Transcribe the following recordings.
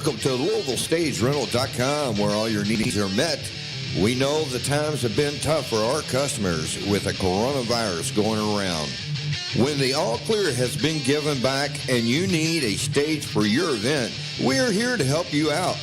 Welcome to LouisvilleStageRental.com, where all your needs are met. We know the times have been tough for our customers with the coronavirus going around. When the all clear has been given back and you need a stage for your event, we are here to help you out.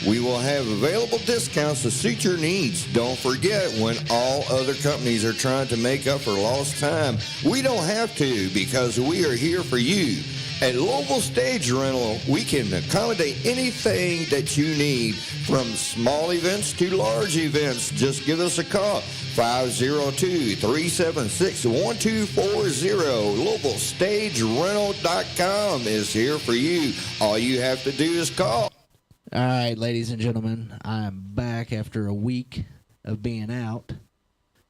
We will have available discounts to suit your needs. Don't forget, when all other companies are trying to make up for lost time, we don't have to, because we are here for you. At Louisville Stage Rental, we can accommodate anything that you need, from small events to large events. Just give us a call, 502-376-1240. LouisvilleStageRental.com is here for you. All you have to do is call. All right, ladies and gentlemen, I'm back after a week of being out,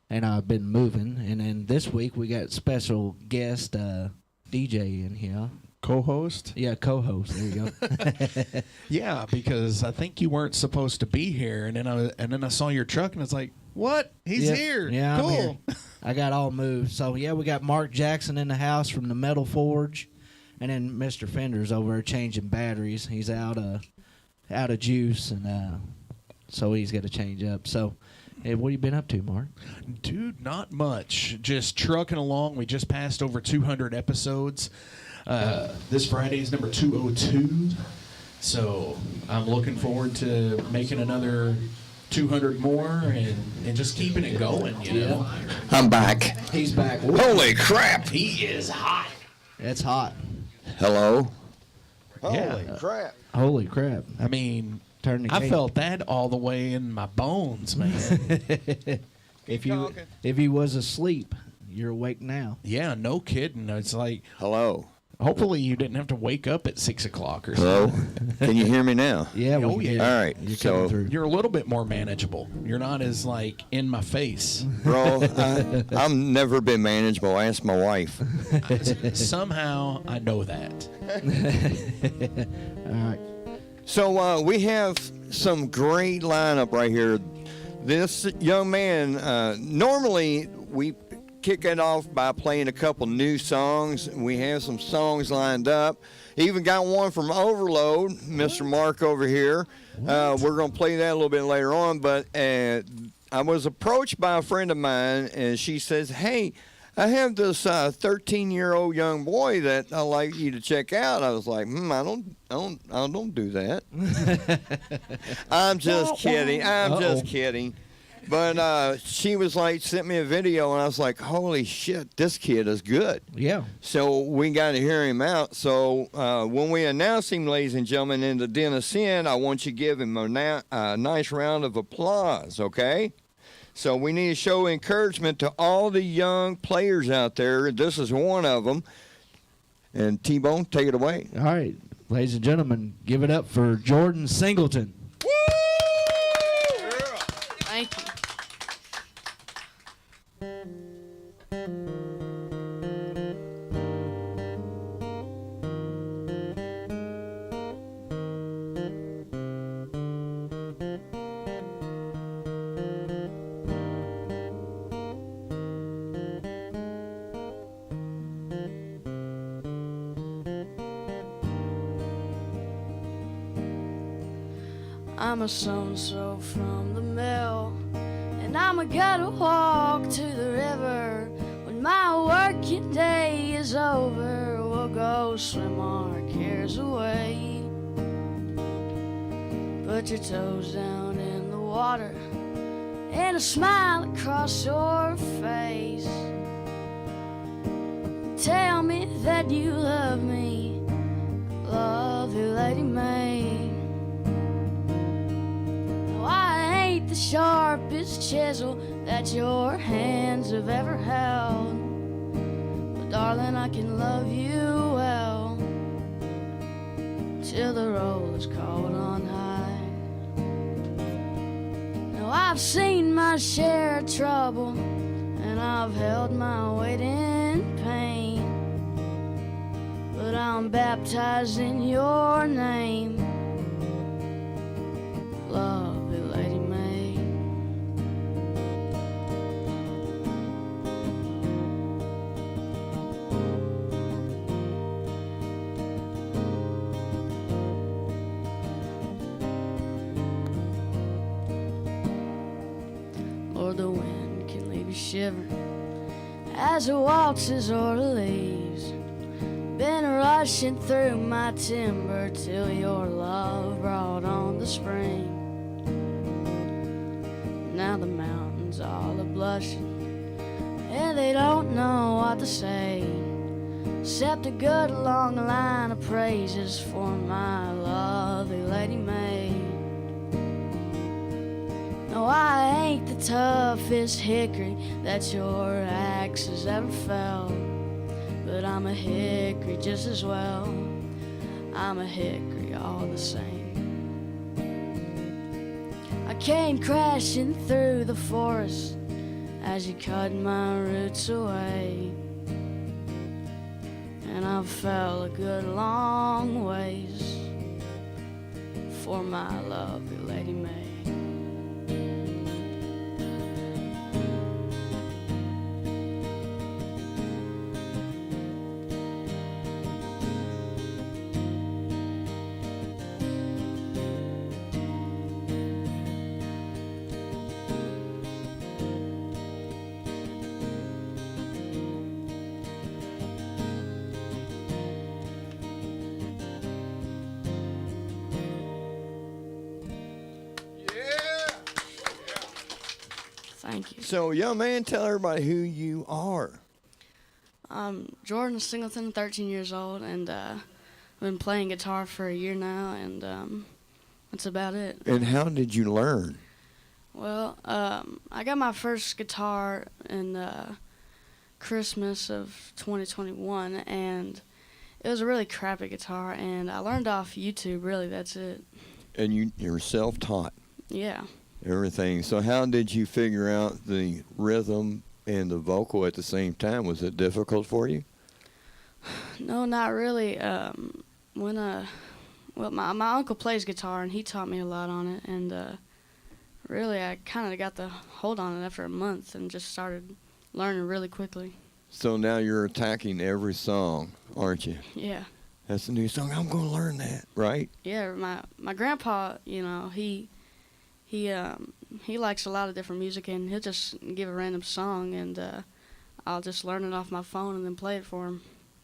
and I've been moving. And then this week we got special guest DJ in here. Co-host? Yeah, co-host. There you go. Yeah, because I think you weren't supposed to be here, and then I saw your truck, and it's like, what? He's here. Yeah, cool. I'm here. I got all moved. So yeah, we got Mark Jackson in the house from the Metal Forge, and then Mr. Fender's over there changing batteries. He's out of juice, and so he's got to change up. So, hey, what have you been up to, Mark? Dude, not much. Just trucking along. We just passed over 200 episodes. This Friday is number 202. So I'm looking forward to making another 200 more and just keeping it going, you know. I'm back. He's back. Holy crap! He is hot. It's hot. Hello? Yeah. Holy crap. Holy crap. I mean, Turn the I gate. felt that all the way in my bones, man. If you was asleep, you're awake now. Yeah, no kidding. It's like, Hello? hopefully you didn't have to wake up at 6 o'clock or Hello? something. Can you hear me now? Yeah. Oh, we can yeah. hear you. All right, You're so- coming through. You're a little bit more manageable. You're not as, like, in my face. Bro, I've never been manageable. Ask my wife. Somehow I know that. All right. So we have some great lineup right here. This young man, normally we kick it off by playing a couple new songs. We have some songs lined up. Even got one from Overload, Mr. Mark over here. We're going to play that a little bit later on, but I was approached by a friend of mine, and she says, hey, I have this 13-year-old young boy that I'd like you to check out. I was like, I don't do that. I'm just kidding. Just kidding. But she was like, sent me a video, and I was like, holy shit, this kid is good. Yeah. So we got to hear him out. So when we announce him, ladies and gentlemen, in the Den of Sin, I want you to give him a nice round of applause, okay? So we need to show encouragement to all the young players out there. This is one of them. And T-Bone, take it away. All right. Ladies and gentlemen, give it up for Jordan Singleton. Thank you. I'm a so-and-so from the mill, and I'm gotta walk to the river. When my working day is over, we'll go swim our cares away. Put your toes down in the water and a smile across your face. Tell me that you love me, love you, Lady May. I ain't the sharpest chisel that your hands have ever held, but darling, I can love you well till the roll is called on high. Now I've seen my share of trouble, and I've held my weight in pain, but I'm baptized in your name. Love you, Lady May. shiver as it waltzes o'er the leaves. Been rushing through my timber till your love brought on the spring. Now the mountains all are blushing, and they don't know what to say, except a good long line of praises for my lovely Lady May. No, I ain't the toughest hickory that your axe has ever felled, but I'm a hickory just as well. I'm a hickory all the same. I came crashing through the forest as you cut my roots away, and I fell a good long ways for my lovely Lady May. Thank you. So, young man, tell everybody who you are. I'm Jordan Singleton, 13 years old, and I've been playing guitar for a year now, and that's about it. And how did you learn? Well, I got my first guitar in Christmas of 2021, and it was a really crappy guitar, and I learned off YouTube, really, that's it. And you're self-taught. Yeah. Everything. So how did you figure out the rhythm and the vocal at the same time? Was it difficult for you? No, not really. Well, my uncle plays guitar, and he taught me a lot on it, and really I kind of got the hold on it after a month and just started learning really quickly. So now you're attacking every song, aren't you? Yeah. That's a new song. I'm going to learn that, right? Yeah, my grandpa, you know, he likes a lot of different music, and he'll just give a random song, and I'll just learn it off my phone and then play it for him.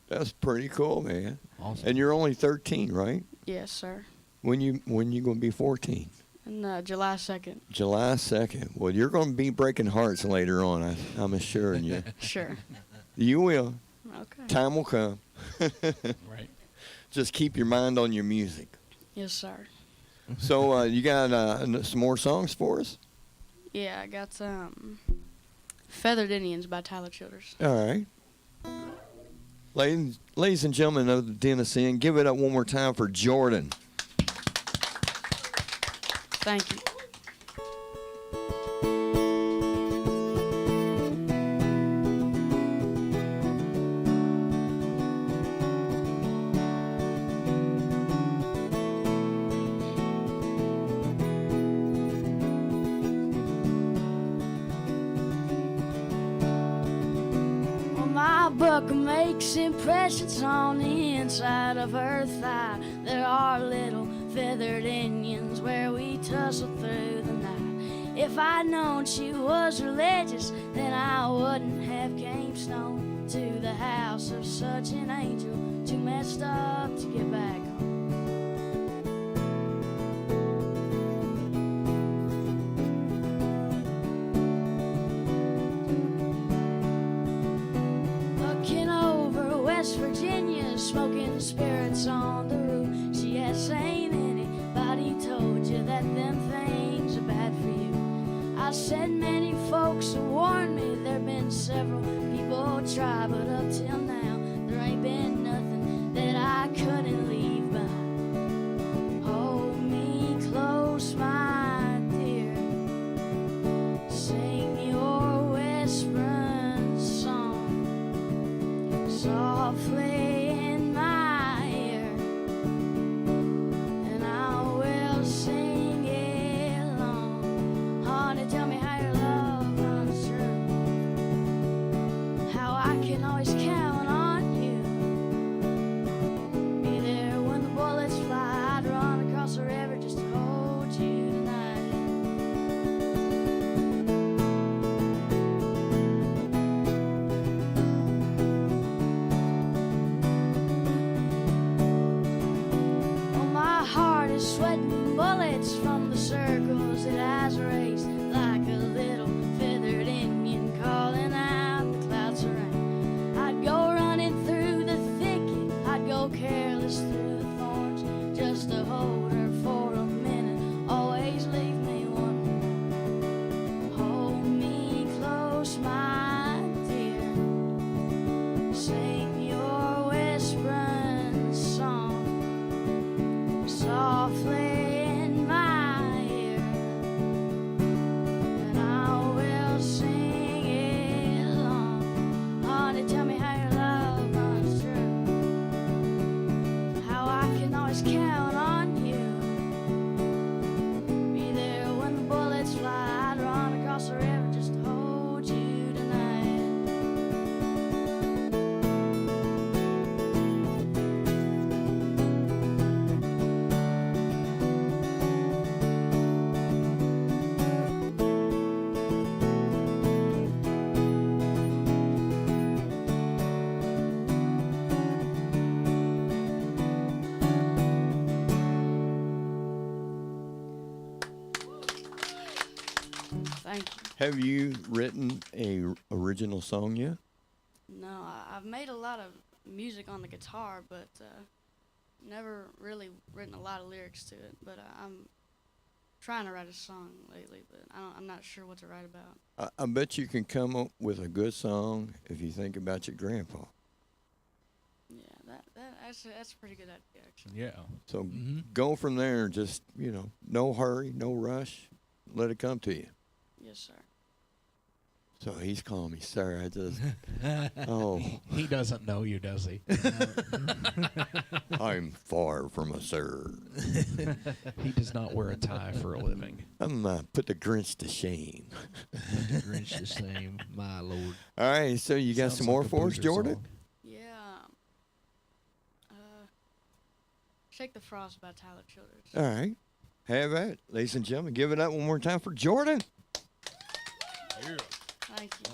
That's pretty cool, man. Awesome. And you're only 13, right? Yes, sir. When you going to be 14? And July 2nd. July 2nd. Well, you're going to be breaking hearts later on, I'm assuring you. Sure. You will. Okay. Time will come. Right. Just keep your mind on your music. Yes, sir. So you got some more songs for us? Yeah, I got Feathered Indians by Tyler Childers. All right. Ladies and gentlemen of the Denison, give it up one more time for Jordan. Thank you. Book makes impressions on the inside of her thigh. There are little feathered Indians where we tussle through the night. If I'd known she was religious, then I wouldn't have came stone to the house of such an angel, too messed up to get back home. West Virginia, smoking spirits on the roof. She asked, ain't anybody told you that them things are bad for you? I said, many folks have warned me. There've been several people try, but up till now there ain't been nothing that I couldn't leave behind. Hold me close, my dear. Sing your whispering song softly in my ear, and I will sing it along. Honey, tell me how your love runs true, how I can always count on you. Have you written a original song yet? No, I've made a lot of music on the guitar, but never really written a lot of lyrics to it. But I'm trying to write a song lately, but I'm not sure what to write about. I bet you can come up with a good song if you think about your grandpa. Yeah, that's a pretty good idea, actually. Yeah. So go from there and just, no hurry, no rush. Let it come to you. Yes, sir. So he's calling me sir. I just, oh, He doesn't know you, does he? I'm far from a sir. He does not wear a tie for a living. I'm put the Grinch to shame. The Grinch the same, my lord. All right, so you got Sounds some like more a for us, Boozer Jordan? song. Yeah. Shake the Frost by Tyler Childers. All right. Have at it. Ladies and gentlemen, give it up one more time for Jordan. Thank you.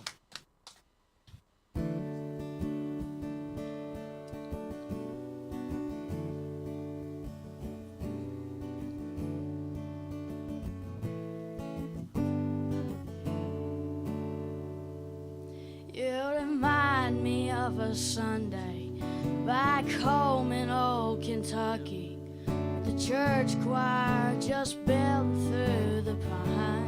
You remind me of a Sunday back home in old Kentucky. The church choir just belting through the pine.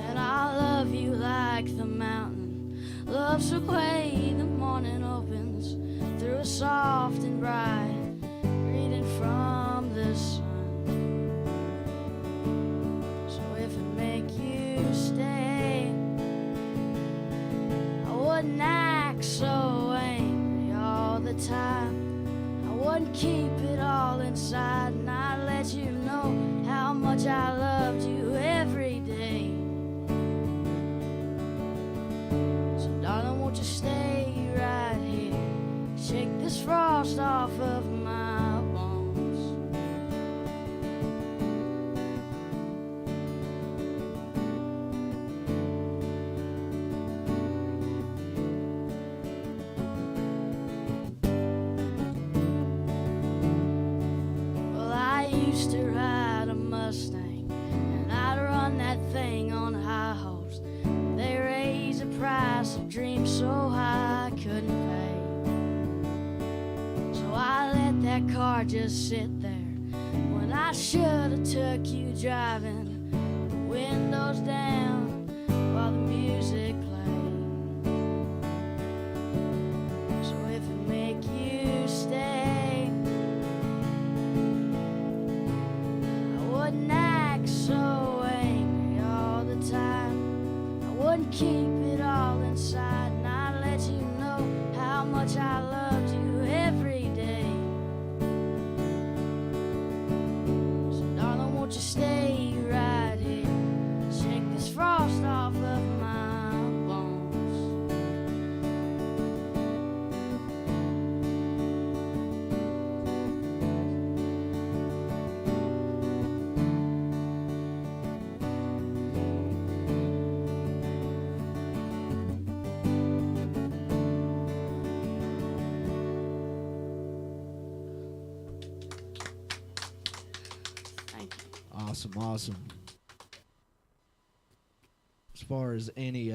And I love you like the mountain loves the way the morning opens through a soft and bright reading from the sun. So if it make you stay, I wouldn't act so angry all the time. I wouldn't keep it all inside, and I'd let you know how much I loved you every day. So darling, won't you stay right here? Shake this frost off of my bones. Well, I used to ride a Mustang, and I'd run that thing on high hopes. They raised the price of dreams so high I couldn't pay. So I let that car just sit there when I should have took you driving, the windows down while the music played. So if it make you stay, I wouldn't act so angry all the time. I wouldn't keep it all inside, and I'd let you know how much I loved you every day. So darling, won't you stay right here? Shake this frost off of my bones. Thank you. Awesome. As far as any,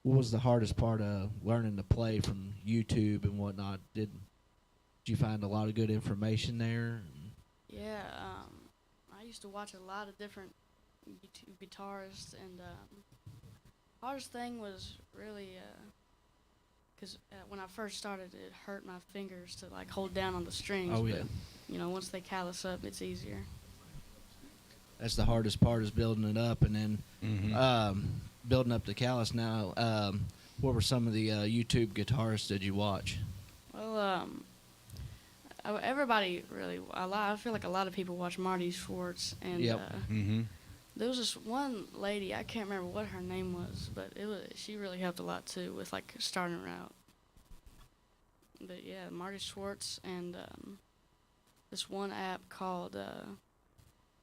what was the hardest part of learning to play from YouTube and whatnot? Did you find a lot of good information there? Yeah, I used to watch a lot of different YouTube guitarists, and hardest thing was really because when I first started, it hurt my fingers to like hold down on the strings. Oh, but, yeah. Once they callus up, it's easier. That's the hardest part, is building it up, and then building up the callus. Now, what were some of the YouTube guitarists did you watch? Well, everybody really. I feel like a lot of people watch Marty Schwartz, and Yep. there was this one lady, I can't remember what her name was, but she really helped a lot too with like starting her out. But yeah, Marty Schwartz and this one app called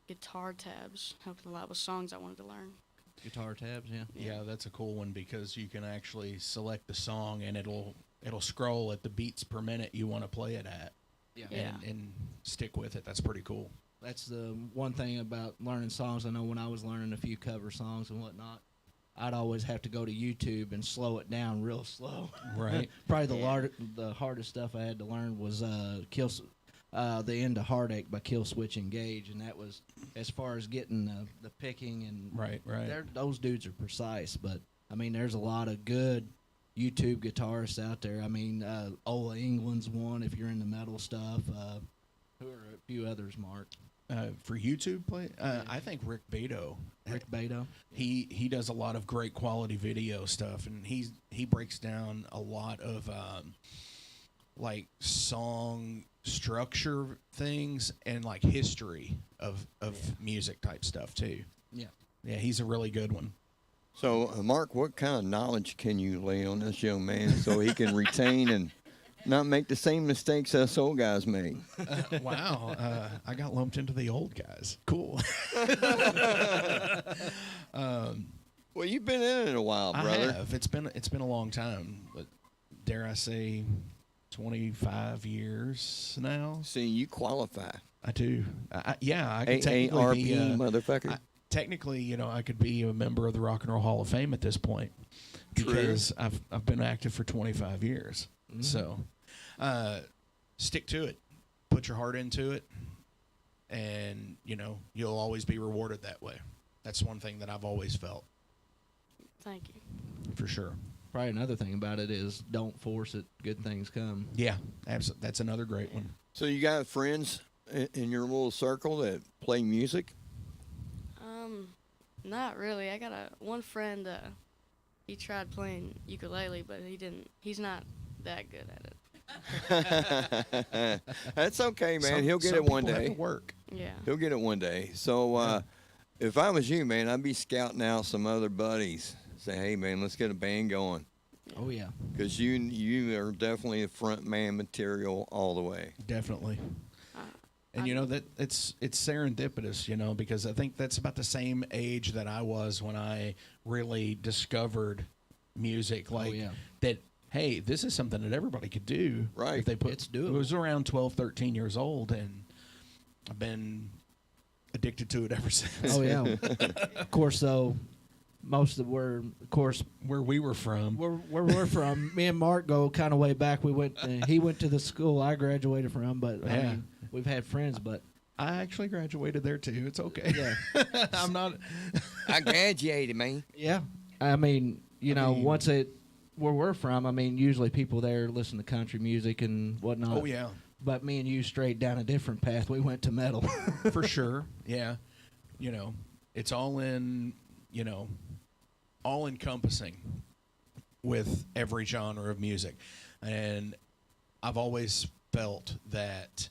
Guitar Tabs helped a lot with songs I wanted to learn. Guitar tabs, yeah. Yeah, that's a cool one because you can actually select the song and it'll scroll at the beats per minute you want to play it at. Yeah. Yeah. And stick with it. That's pretty cool. That's the one thing about learning songs. I know when I was learning a few cover songs and whatnot, I'd always have to go to YouTube and slow it down real slow. Right. Probably the hardest stuff I had to learn was the end of Heartache by Kill Switch Engage, and that was as far as getting the picking and Right. those dudes are precise. But I mean, there's a lot of good YouTube guitarists out there. I mean, Ola England's one if you're into metal stuff. Who are a few others, Mark? For YouTube play, I think Rick Beto. Rick Beto. He does a lot of great quality video stuff, and he breaks down a lot of like song structure things and like history of music type stuff too. Yeah. Yeah, he's a really good one. So, Mark, what kind of knowledge can you lay on this young man so he can retain and not make the same mistakes us old guys make? Wow, I got lumped into the old guys. Cool. Well, you've been in it a while, brother. I have. It's been a long time, but dare I say, 25 years now. See, you qualify. I do. I could technically be motherfucker. technically, I could be a member of the Rock and Roll Hall of Fame at this point because I've been active for 25 years. Mm-hmm. So, stick to it. Put your heart into it, and you'll always be rewarded that way. That's one thing that I've always felt. Thank you. For sure. Probably another thing about it is don't force it. Good things come. Yeah, absolutely. That's another great one. So you got friends in your little circle that play music? Not really. I got one friend. He tried playing ukulele, but he's not that good at it. That's okay, man. He'll get it one day. Have to work. Yeah. He'll get it one day. So if I was you, man, I'd be scouting out some other buddies. Say, hey, man, let's get a band going. Oh, yeah. Because you are definitely a front man material all the way. Definitely. And that it's serendipitous, because I think that's about the same age that I was when I really discovered music. Like that, hey, this is something that everybody could do. Right. If they It's doable. It was around 12, 13 years old, and I've been addicted to it ever since. Oh, yeah. Of course, though, most of where we were from. Where we're from, me and Mark go kind of way back. He went to the school I graduated from, but I mean, we've had friends, but I actually graduated there too. It's okay. Yeah. I'm not. I graduated, man. Yeah. I mean, once where we're from, I mean, usually people there listen to country music and whatnot. Oh, yeah. But me and you strayed down a different path. We went to metal. For sure. Yeah. It's all in, all encompassing with every genre of music. And I've always felt that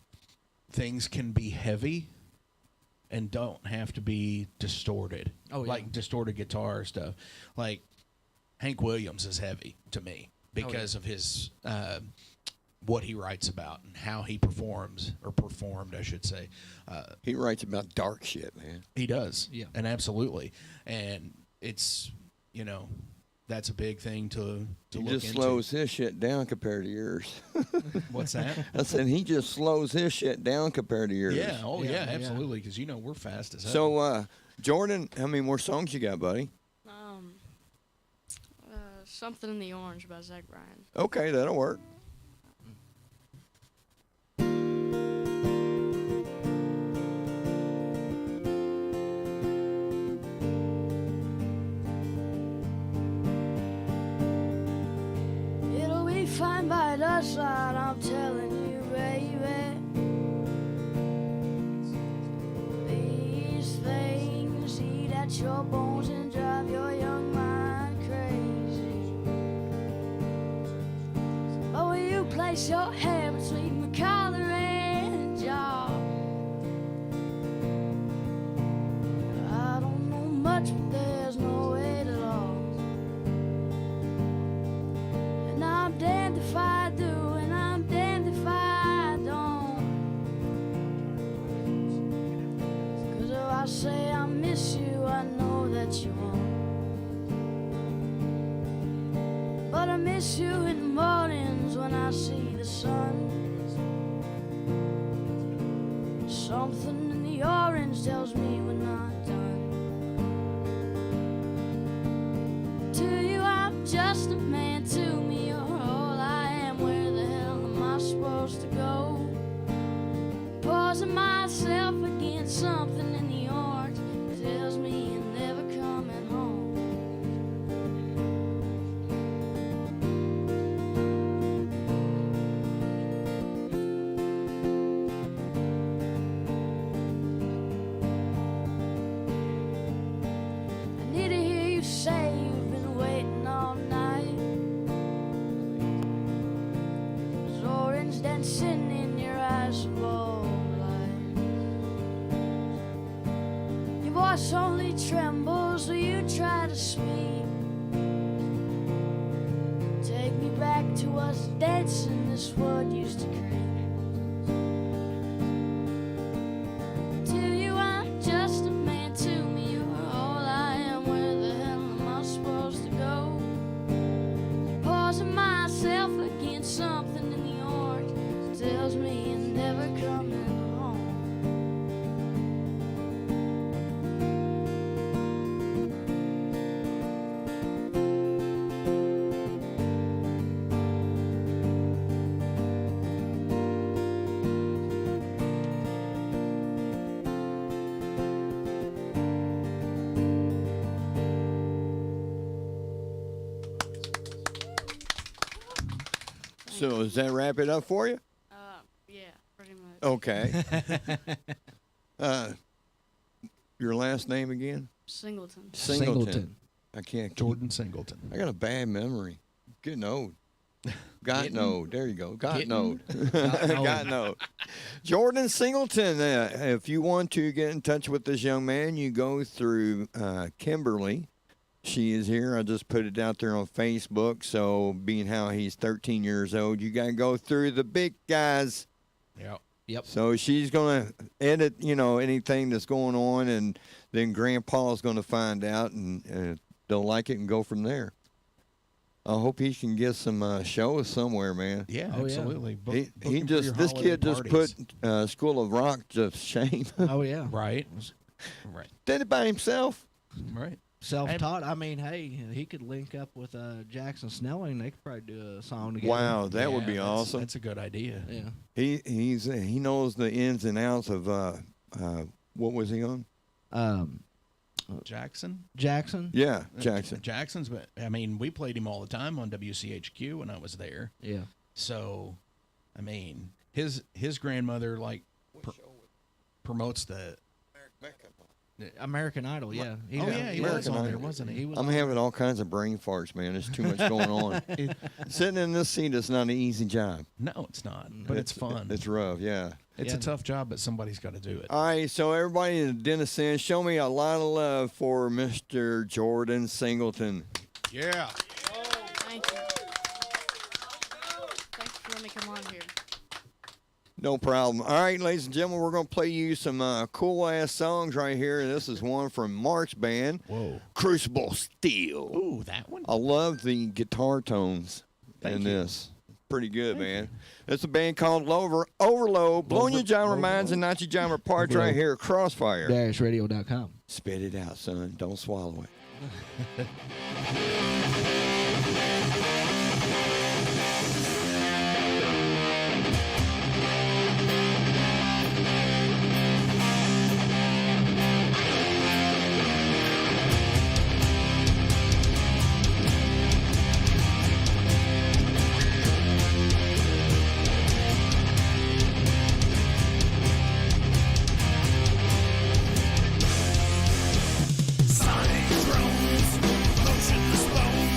things can be heavy and don't have to be distorted. Oh, yeah. Like distorted guitar stuff. Like Hank Williams is heavy to me because of his what he writes about and how he performed, I should say. He writes about dark shit, man. He does. Yeah. And absolutely. And it's, that's a big thing to look into. He just slows his shit down compared to yours. What's that? I said he just slows his shit down compared to yours. Yeah. Oh, yeah, Yeah, absolutely. Because, we're fast as hell. So, Jordan, how many more songs you got, buddy? Something in the Orange by Zach Bryan. Okay, that'll work. It'll be fine by the side, I'm telling you, baby. These things eat at your bones and drive your young mind crazy. But will you place your hand between my collar and jaw? I don't know much, but there's no way to law. And I'm damned if I do, and I'm damned if I don't. 'Cause if I say I miss you, I know that you won't. But I miss you in the mornings when I see the sun. Something in the orange tells me we're not done. To you, I'm just a man. To me, you're all I am. Where the hell am I supposed to go? Pausing myself against something in the orange tells me you're never coming home. I need to hear you say you've been waiting all night. There's orange dancing in your eyes of all light. Your voice only trembles when you try to speak. Take me back to us dancing this wood used to creep. To you, I'm just a man. To me, you're all I am. Where the hell am I supposed to go? Pausing myself against something in the orange tells me you're never coming home. So does that wrap it up for you? Yeah, pretty much. Okay. Your last name again? Singleton. Singleton. I can't. Jordan Singleton. I got a bad memory. Getting old. Gotten old. There you go. Gotten Getting old. old. Gotten old. Jordan Singleton. If you want to get in touch with this young man, you go through Kimberly. She is here. I just put it out there on Facebook. So, being how he's 13 years old, you got to go through the big guys. Yeah. Yep. So she's going to edit, anything that's going on, and then Grandpa's going to find out, and they'll like it and go from there. I hope he can get some shows somewhere, man. Yeah, Oh, yeah. absolutely. Book He him for your this holiday kid just parties. put School of Rock to shame. Oh yeah. Right. Right. Did it by himself. Right. Self-taught. I mean, hey, he could link up with Jackson Snelling. They could probably do a song together. Wow, that would be Yeah, awesome. That's a good idea. Yeah. He knows the ins and outs of what was he on? Jackson? Jackson. Yeah, Jackson. Jackson's, but I mean, we played him all the time on WCHQ when I was there. Yeah. So, I mean, his grandmother promotes the. American Idol. Yeah. He was American on there, Idol. wasn't he? I'm having all kinds of brain farts, man. There's too much going on. Sitting in this seat is not an easy job. No, it's not, but it's fun. It's rough, yeah. It's Yeah. a tough job, but somebody's got to do it. All right, so everybody in Denison, show me a lot of love for Mr. Jordan Singleton. Yeah. Thank you. Thanks for letting me come on here. No problem. All right, ladies and gentlemen, we're going to play you some cool-ass songs right here. This is one from Mark's band, Whoa. Crucible Steel. Ooh, that one. I love the guitar tones in Thank you. this. Pretty good, man. It's a band called Overload. Blowing your genre minds and not your genre parts right here at Crossfire. -radio.com. Spit it out, son. Don't swallow it. Sonic drones, motionless bones.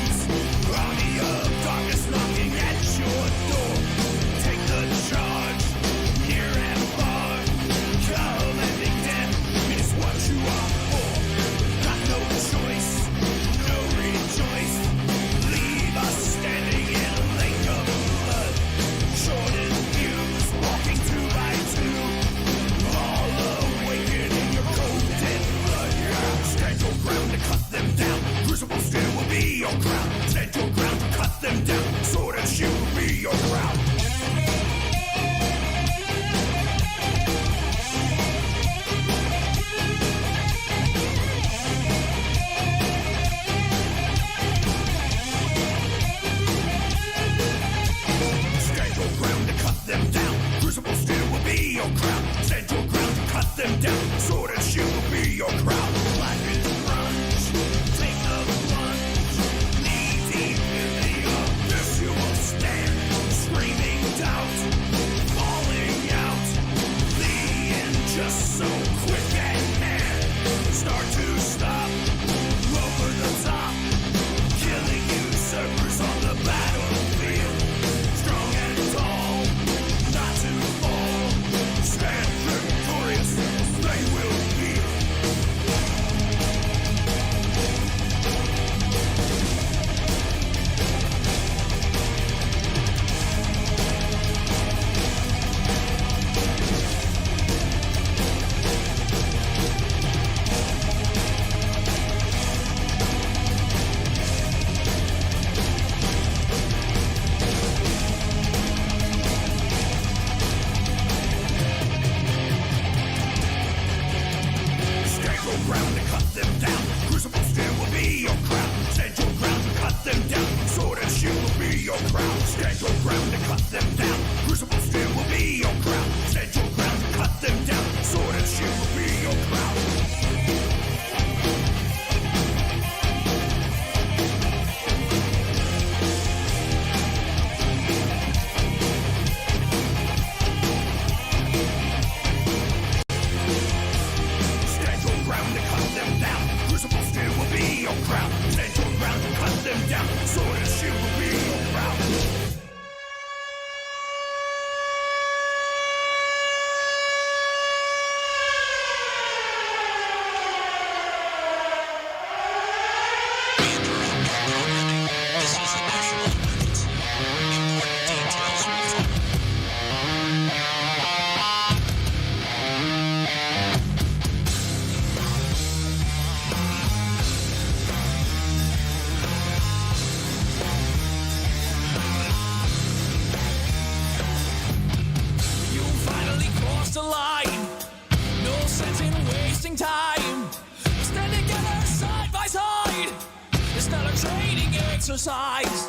training exercise.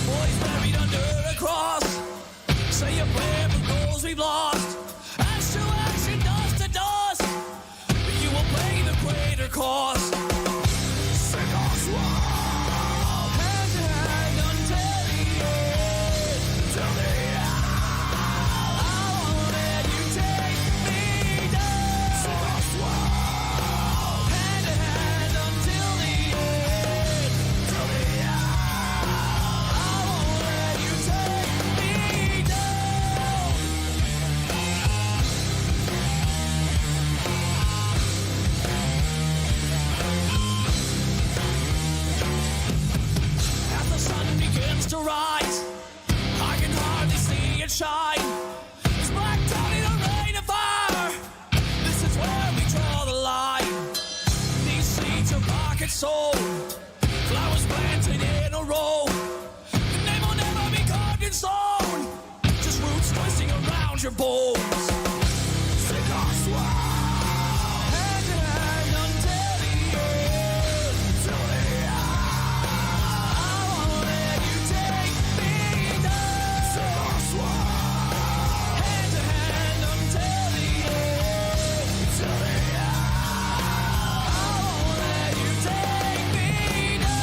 Boys buried under a cross. Say a prayer for goals we've lost. Ash to ash and dust to dust. You will pay the greater cost. Sing or swallow, hand to hand until the end. Till the end. I won't let you take me down. Sing or swallow, hand to hand until the end. Till the end. I won't let you take me down. As the sun begins to rise, I can hardly see it shine. It's blacked out in a rain of fire. This is where we draw the line. These seeds are rocket soul, flowers planted in a row. The name will never be carved in stone, just roots twisting around your bones. Sink or swim, hand in hand until the end. Till the end. I won't let you take me down. Sink or swim, hand in hand until the end. Till the end. I won't let you take me down.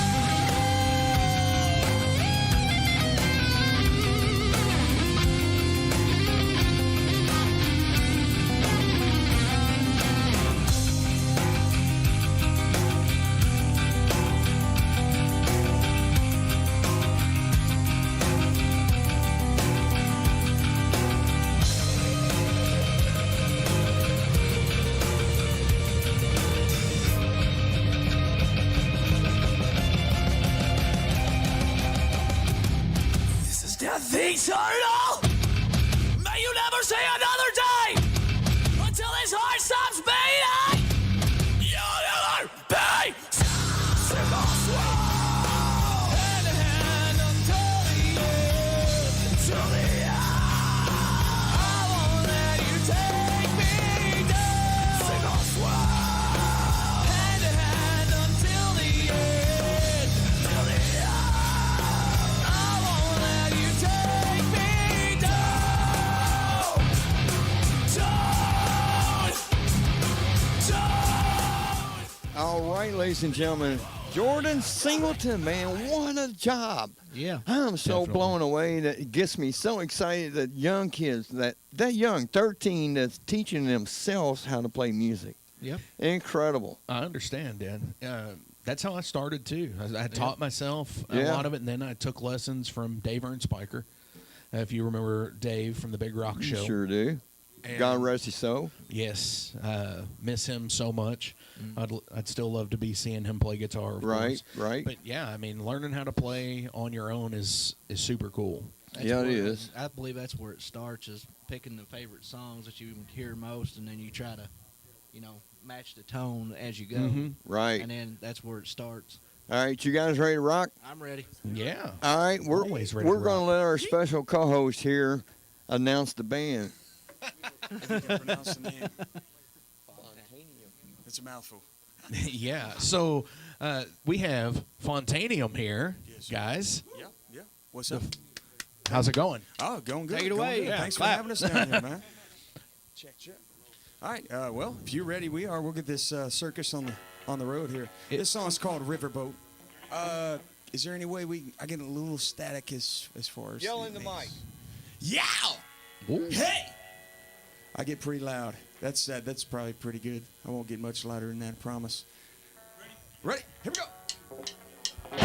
This is death eternal. May you never see another day until his heart stops beating. You'll never be. Sink or swim, hand in hand until the end. Till the end. I won't let you take me down. Sink or swim, hand in hand until the end. Till the end. I won't let you take me down. Down. All right, ladies and gentlemen, Jordan Singleton, man, what a job! Yeah. I'm so Definitely. blown away. That it gets me so excited that young kids, that young, 13, that's teaching themselves how to play music. Yep. Incredible. I understand, Dan. That's how I started too. I taught myself a Yeah. lot of it, and then I took lessons from Dave Ernspiker. If you remember Dave from the Big Rock Show. Sure do. And- God rest his soul. Yes, miss him so much. I'd still love to be seeing him play guitar. Of Right, course. right. But yeah, I mean, learning how to play on your own is super cool. Yeah, it is. I believe that's where it starts, is picking the favorite songs that you hear most, and then you try to, match the tone as you go. Mhm. Right. And then that's where it starts. All right, you guys ready to rock? I'm ready. Yeah. All right, Always ready we're to going to rock. let our special co-host here announce the band. I can pronounce the name. It's a mouthful. Yeah. So we have Fontainium here, Yes. guys. Yeah. What's up? How's it going? Oh, going good. Take it going away. good. Yeah, Thanks clap. for having us down here, man. Check. All right. Well, if you're ready, we are. We'll get this circus on the road here. This song's called Riverboat. Is there any way I get a little static as far as Yell in the mic. Yeah. Ooh. Hey. I get pretty loud. That's probably pretty good. I won't get much louder than that, I promise. Ready? Here we go.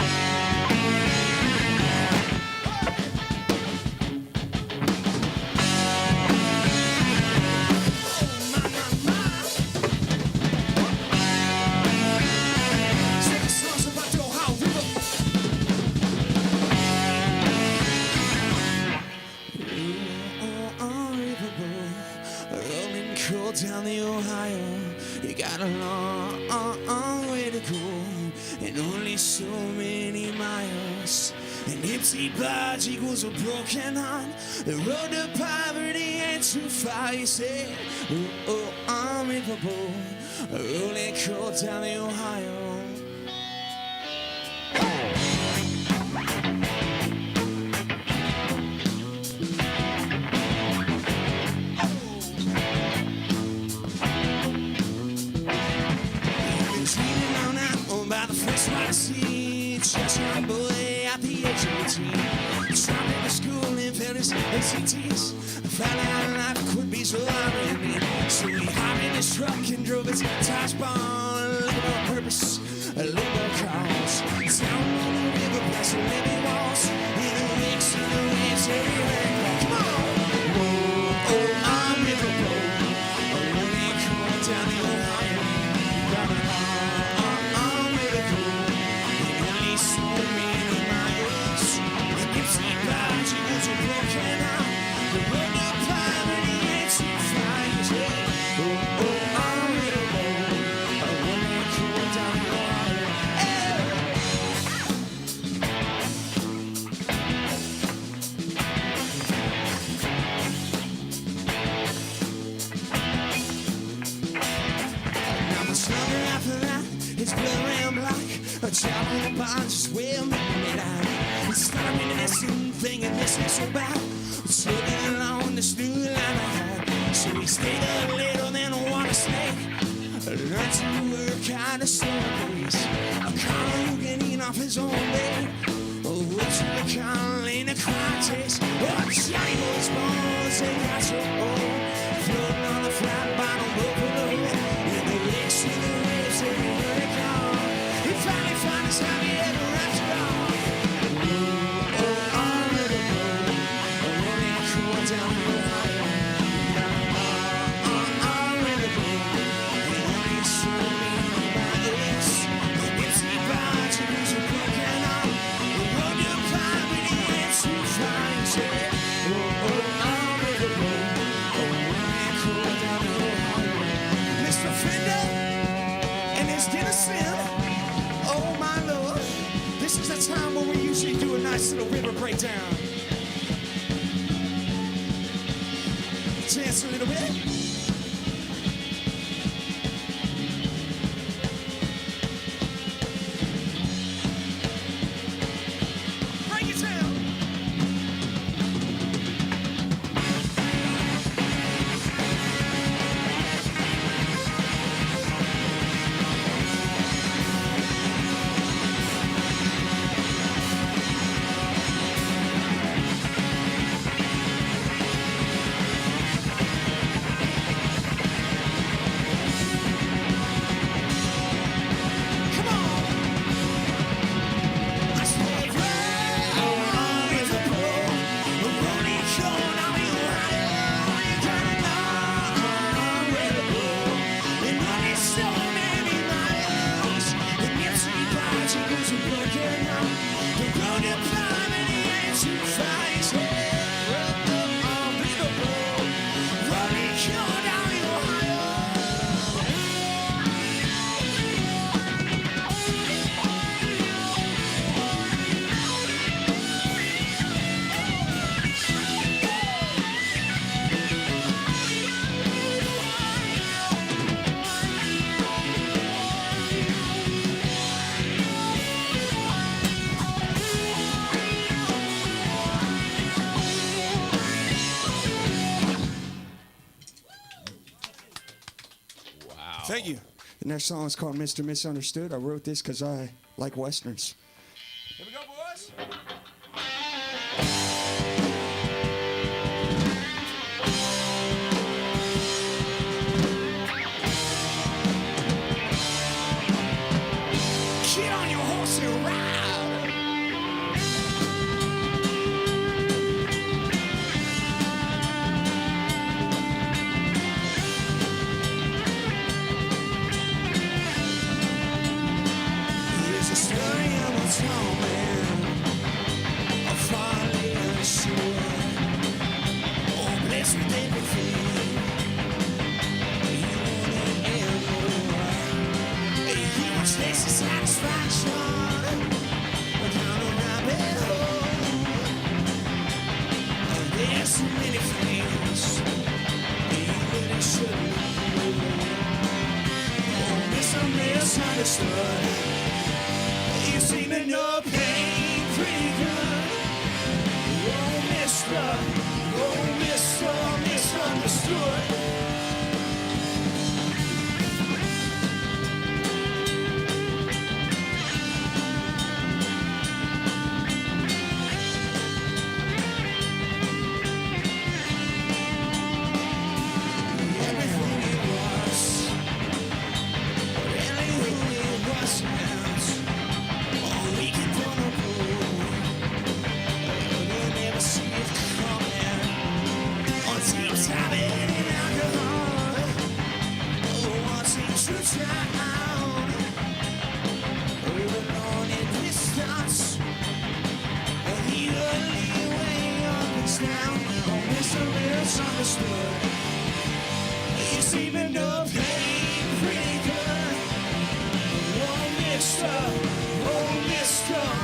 Rolling cold down the Ohio. You got a long way to go, and only so many miles. An empty barge equals a broken heart. The road to poverty ain't too far. You say, oh, I'm riverboat, rolling cold down the Ohio. the age of 18. Stopped at the school and felt his ACTs. Found out life could be so hard. So he hopped in his truck and drove his tires barn. Living on purpose, living on cause. Down on the river, past the levee walls. In the wakes and the waves everywhere. Come on! Whoa, oh, I'm river road. When you come down the Ohio, you got an arm river road. And only so many miles. The gypsy bars, you go to broken out. The road to poverty ain't too far. You say, oh, oh, I'm river road. When you come down the Ohio. Now the summer after that, it's blurry and black. A child on the bar just well making it out. It's starting to listen, thinking this is so bad. It's looking along this new line I had. So he stayed a little, then wanna stay. Learn to work out a slow pace. A car getting off his own way. What's the car in a quiet taste? Oh, Johnny was born, say that's so old. Floating on the flat bottom of the road. In the wakes of the waves, everywhere they come. He finally found his happy ever after all. Oh, I'm ready to go. Running cool down the Ohio. I'm ready to go. And only so many miles. The gypsy bars, you lose a broken arm. The road to poverty ain't too far. You say, oh, oh, I'm ready to go. Running cool down the Ohio. Mr. Fender and his dinner sin. Oh my Lord, this is the time when we usually do a nice little river breakdown. Dance a little bit. Break it down. Come on. I said, roll with the bull. Rolling short on the Ohio. You gotta know where to go. And only so many miles. The gypsy bars, you go to broken out. The road to poverty ain't too far. You say, roll with the bull. Rolling short on the Ohio. Thank you. The next song is called Mr. Misunderstood. I wrote this because I like Westerns. Here we go, boys. Get on your horse and ride. Here's a story of a tall man, a falling shore. Oh, blessed with everything. You want it and more. He wants taste of satisfaction down a rabbit hole. There's so many things you really shouldn't know. Oh, Mr. Misunderstood. You seem to know pain pretty good. Oh, Mr. Misunderstood. Having alcohol, what's into town? With a lonely distance, the only way up is down. Oh, Mr. Misunderstood, you seem to know pain pretty good. Oh, Mr.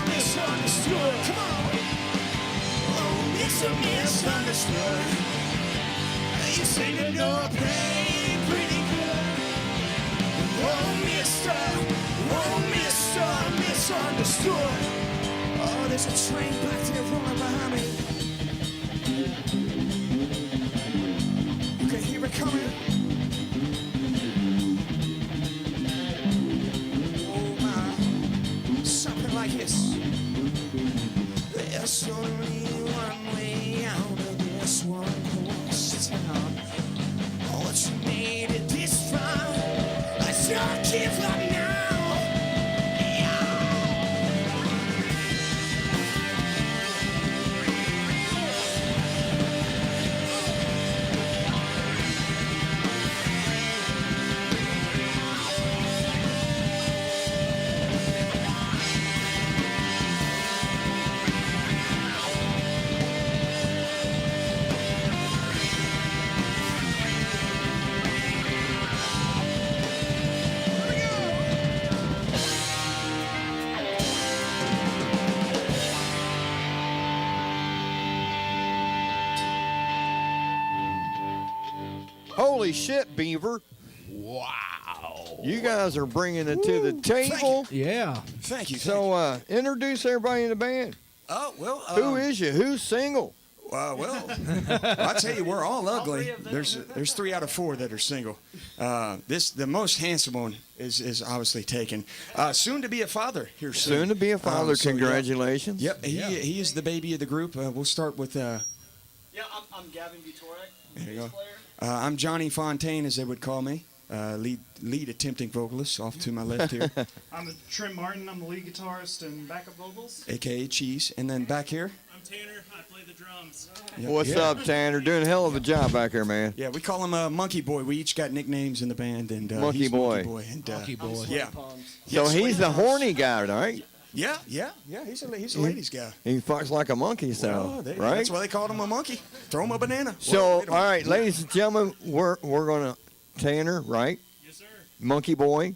Misunderstood, come on. Oh, Mr. Misunderstood, you seem to know pain pretty good. Oh, Mr. Misunderstood. Oh, there's a train back there rolling behind me. You can hear it coming. Oh, my. Something like this. There's only one way out of this one horse town. Oh, but you made it this far. I don't give up now. Holy shit, Beaver. Wow. You guys are bringing it to the table. Yeah. Thank you. So, introduce everybody in the band. Oh, well. Who is you? Who's single? Well, I tell you, we're all ugly. There's 3 out of 4 that are single. The most handsome one is obviously taken. Soon to be a father here soon. Soon to be a father. So, Congratulations. Yep, he is the baby of the group. We'll start with. Yeah, I'm Gavin Butorek. There you go. Player. I'm Johnny Fontaine, as they would call me. Lead attempting vocalist off to my left here, I'm Trim Martin. I'm the lead guitarist and backup vocals. aka Cheese, and then back here. I'm Tanner. I play the drums. What's up, Tanner? Doing a hell of a job back there, man. Yeah, we call him Monkey Boy. We each got nicknames in the band, and Monkey he's Boy. Monkey Boy. And, Monkey Boy. Yeah. So Yeah, he's the Sweet horny guy, right? Yeah. He's a ladies guy. He fucks like a monkey, so Oh, right? That's why they called him a monkey. Throw him a banana. So, Well, all they don't- right, ladies and gentlemen, we're gonna Tanner, right? Yes, sir. Monkey Boy,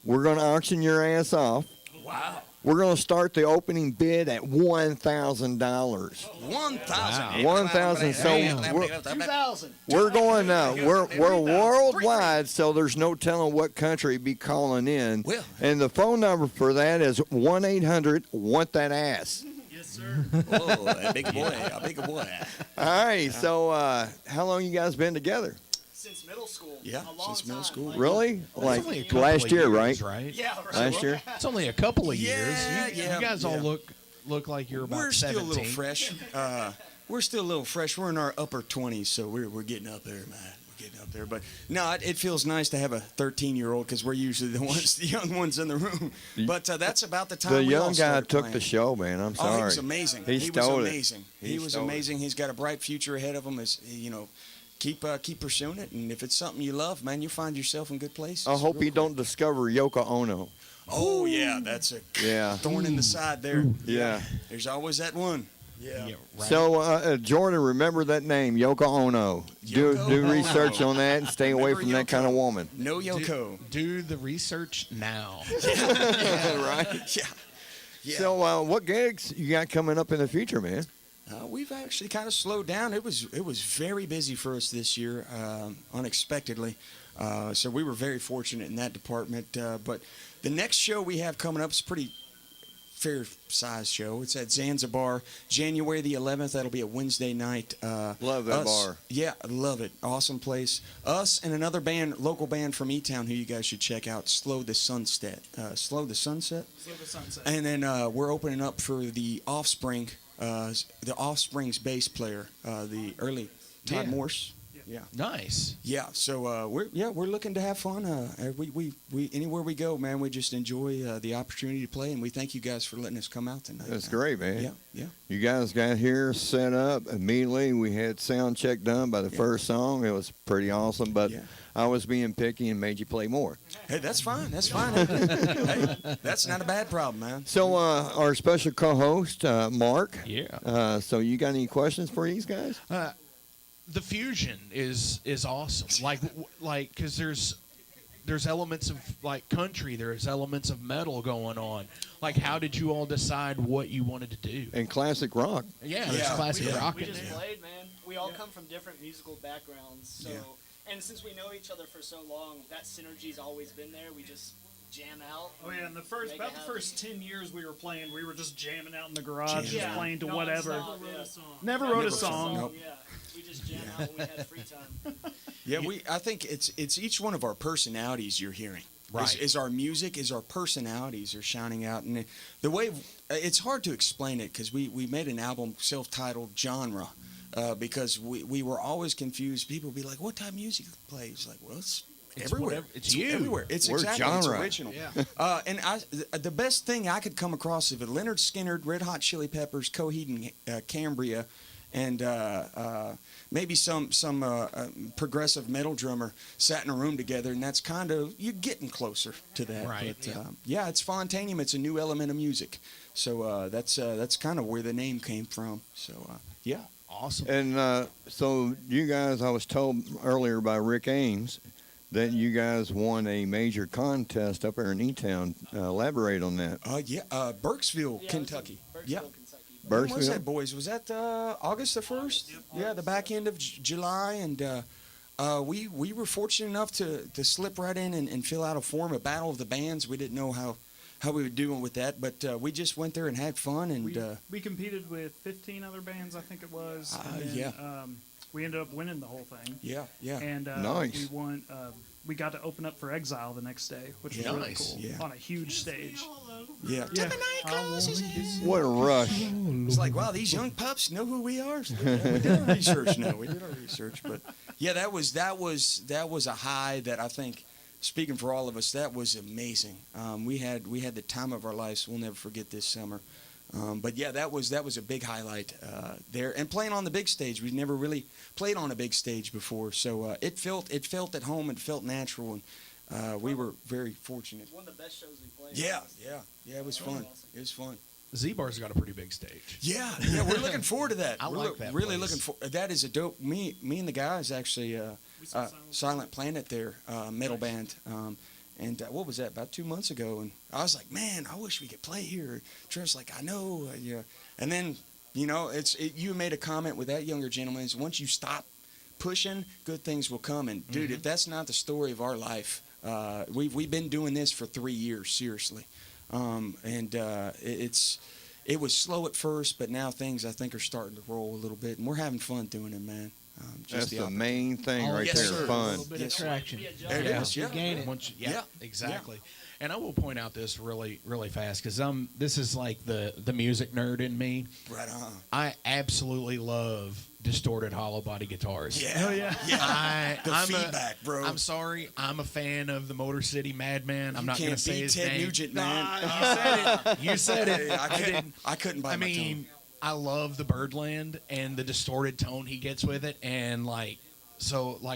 we're gonna auction your ass off. Wow. We're gonna start the opening bid at $1,000. 1,000. 1,000. So we're, 2,000. we're going. We're worldwide, so there's no telling what country be calling in. Well. And the phone number for that is 1-800-WANT-THAT-ASS. Yes, sir. Oh, a big boy. A big boy. All right. So how long you guys been together? Since middle school. Yeah, A long since middle time. school. Like, Really? Like It's only a couple last of year, years, right? Yeah, right. Last year. It's only a couple of Yeah, years. yeah, You guys all yeah. look like you're about We're 17. still a little fresh. We're still a little fresh. We're in our upper 20s, so we're getting up there, man. We're getting up there. But no, it feels nice to have a 13-year-old because we're usually the young ones in the room. But that's about the time The we all young guy started took playing. the show, man. I'm sorry. Oh, he was amazing. He was stole it. amazing. He He was stole it. amazing. He's got a bright future ahead of him. Keep pursuing it, and if it's something you love, man, you find yourself in good places. I hope real you quick. don't discover Yoko Ono. Oh yeah, that's a Yeah. thorn in the side there. Yeah. There's always that one. Yeah. Yeah, right. So, Jordan, remember that name, Yoko Ono. Do Yoko research Ono. on that and stay away Remember from that kind of Yoko. woman. No Yoko. Do the research now. Right? Yeah. Yeah. So, what gigs you got coming up in the future, man? We've actually kind of slowed down. It was very busy for us this year, unexpectedly. So we were very fortunate in that department. But the next show we have coming up is a pretty fair-sized show. It's at Zanzibar, January the 11th. That'll be a Wednesday night. Love that bar. Yeah, I love it. Awesome place. Us and another band, local band from E-Town, who you guys should check out, Slow the Sunset. Slow the Sunset? Slow the sunset. And then we're opening up for the Offspring, the Offspring's bass player, the early Todd Yeah. Morse. Yeah. yeah. Nice. Yeah, so we're looking to have fun. We anywhere we go, man, we just enjoy the opportunity to play, and we thank you guys for letting us come out tonight. That's man. great, man. Yeah, yeah. You guys got here, set up immediately. We had sound check done by the first song. It was pretty awesome, but Yeah. I was being picky and made you play more. Hey, that's fine. That's fine. Hey, that's not a bad problem, man. So our special co-host, Mark. Yeah. So you got any questions for these guys? The fusion is awesome. Like because there's elements of like country, there's elements of metal going on. Like, how did you all decide what you wanted to do? And classic rock. Yeah, there's Yeah. classic Yeah. rock We in just there. played, man. We all come from different musical backgrounds, so Yeah. and since we know each other for so long, that synergy's always been there. We just jam out. Oh yeah, and make it about the happen. first 10 years we were playing, we were just jamming out in the garage, just Yeah. playing to Non-stop, whatever. yeah. Never wrote a song. Nope. Yeah, we just jam out when we had free time. Yeah, I think it's each one of our personalities you're hearing. Right. Is our music, is our personalities are shining out, and the way it's hard to explain it because we made an album self-titled genre. Because we were always confused. People would be like, "What type of music you play?" It's like, well, it's everywhere. whatever- it's you. everywhere. It's We're exactly genre. It's original. Yeah. And the best thing I could come across is if Leonard Skinner, Red Hot Chili Peppers, Coheed and Cambria, and maybe some progressive metal drummer sat in a room together, and that's kind of you're getting closer to that. Right. But, yeah, it's Fontainium. It's a new element of music. So that's kind of where the name came from. So yeah. Awesome. And so you guys, I was told earlier by Rick Ames that you guys won a major contest up there in E-Town. Elaborate on that. Burkesville, Yeah, Kentucky. Burkesville, Yeah. Kentucky. When was Burkesville? that, boys? Was that August the 1st? Yeah, the back end of July. And we were fortunate enough to slip right in and fill out a form, a battle of the bands. We didn't know how we were doing with that, but we just went there and had fun. And We competed with 15 other bands, I think it was. And then, yeah. We ended up winning the whole thing. yeah. And Nice. we won. We got to open up for Exile the next day, which was really Nice. cool. Yeah. On a huge stage. Yeah. Yeah. What a rush. It's like, wow, these young pups know who we are. We did our research. No, we did our research, but yeah, that was a high that I think, speaking for all of us, that was amazing. We had the time of our lives. We'll never forget this summer. But yeah, that was a big highlight there, and playing on the big stage. We've never really played on a big stage before, so it felt at home and felt natural, and we were very fortunate. One of the best shows we played. Yeah, it was fun. awesome. It was fun. Z-Bar's got a pretty big stage. Yeah, we're looking forward to that. I We're like that Really place. looking for that. Is a dope. Me and the guys actually, Silent Planet, there, metal band. And what was that? About 2 months ago, and I was like, man, I wish we could play here. Trent's like, I know, yeah. And then, you made a comment with that younger gentleman. Is once you stop pushing, good things will come. And dude, if that's not the story of our life, we've been doing this for 3 years, seriously. It was slow at first, but now things I think are starting to roll a little bit, and we're having fun doing it, man. That's the opportunity. main thing right yes, there, sir. A fun. little bit Yes. of traction. There it is, yeah. You gain it. Once you- Yeah. exactly. And I will point out this really, really fast because this is like the music nerd in me. Right on. I absolutely love distorted hollow body guitars. Yeah. Oh, yeah. I'm feedback, bro. I'm sorry. I'm a fan of the Motor City Madman. I'm You not going to can't say beat his Ted name. Nugent, man. You said it. Hey, I couldn't bite I my tongue. mean, I love the Birdland and the distorted tone he gets with it, and like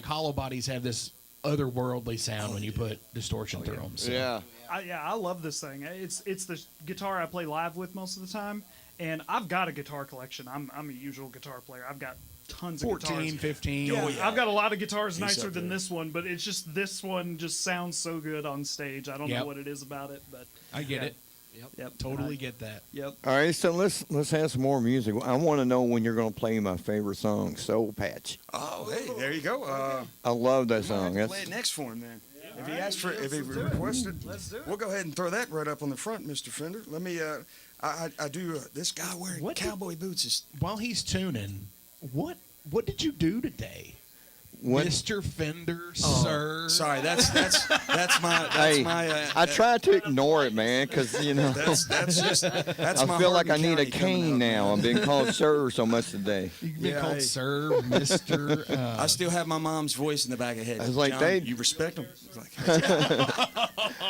hollow bodies have this otherworldly sound when you put distortion through them. So. Yeah. I love this thing. It's the guitar I play live with most of the time, and I've got a guitar collection. I'm a usual guitar player. I've got tons of 14, guitars. 15. Oh, yeah. I've got a lot of guitars He's nicer up than there. this one, but it's just this one just sounds so good on stage. I don't Yep. know what it is about it, but I get yeah. it. Yep, Totally get that. Yep. All right, so let's have some more music. I want to know when you're going to play my favorite song, Soul Patch. Oh, hey, there you go. I love that I'll song. have to That's play it next for him then. If he asked for, if he requested, we'll go ahead and throw that right up on the front, Mr. Fender. Let me. I do. This guy wearing What did- cowboy boots is. While he's tuning, what did you do today? What? Mr. Fender, Oh, sir. Sorry, that's my Hey, my. I try to ignore it, man, because That's I my feel like I Hardin need a County coming cane out, now. man. I'm being called sir so much today. You've been Yeah, called hey. sir, Mr. I still have my mom's voice in the back of the head. I was like, John, they- you respect them? Like,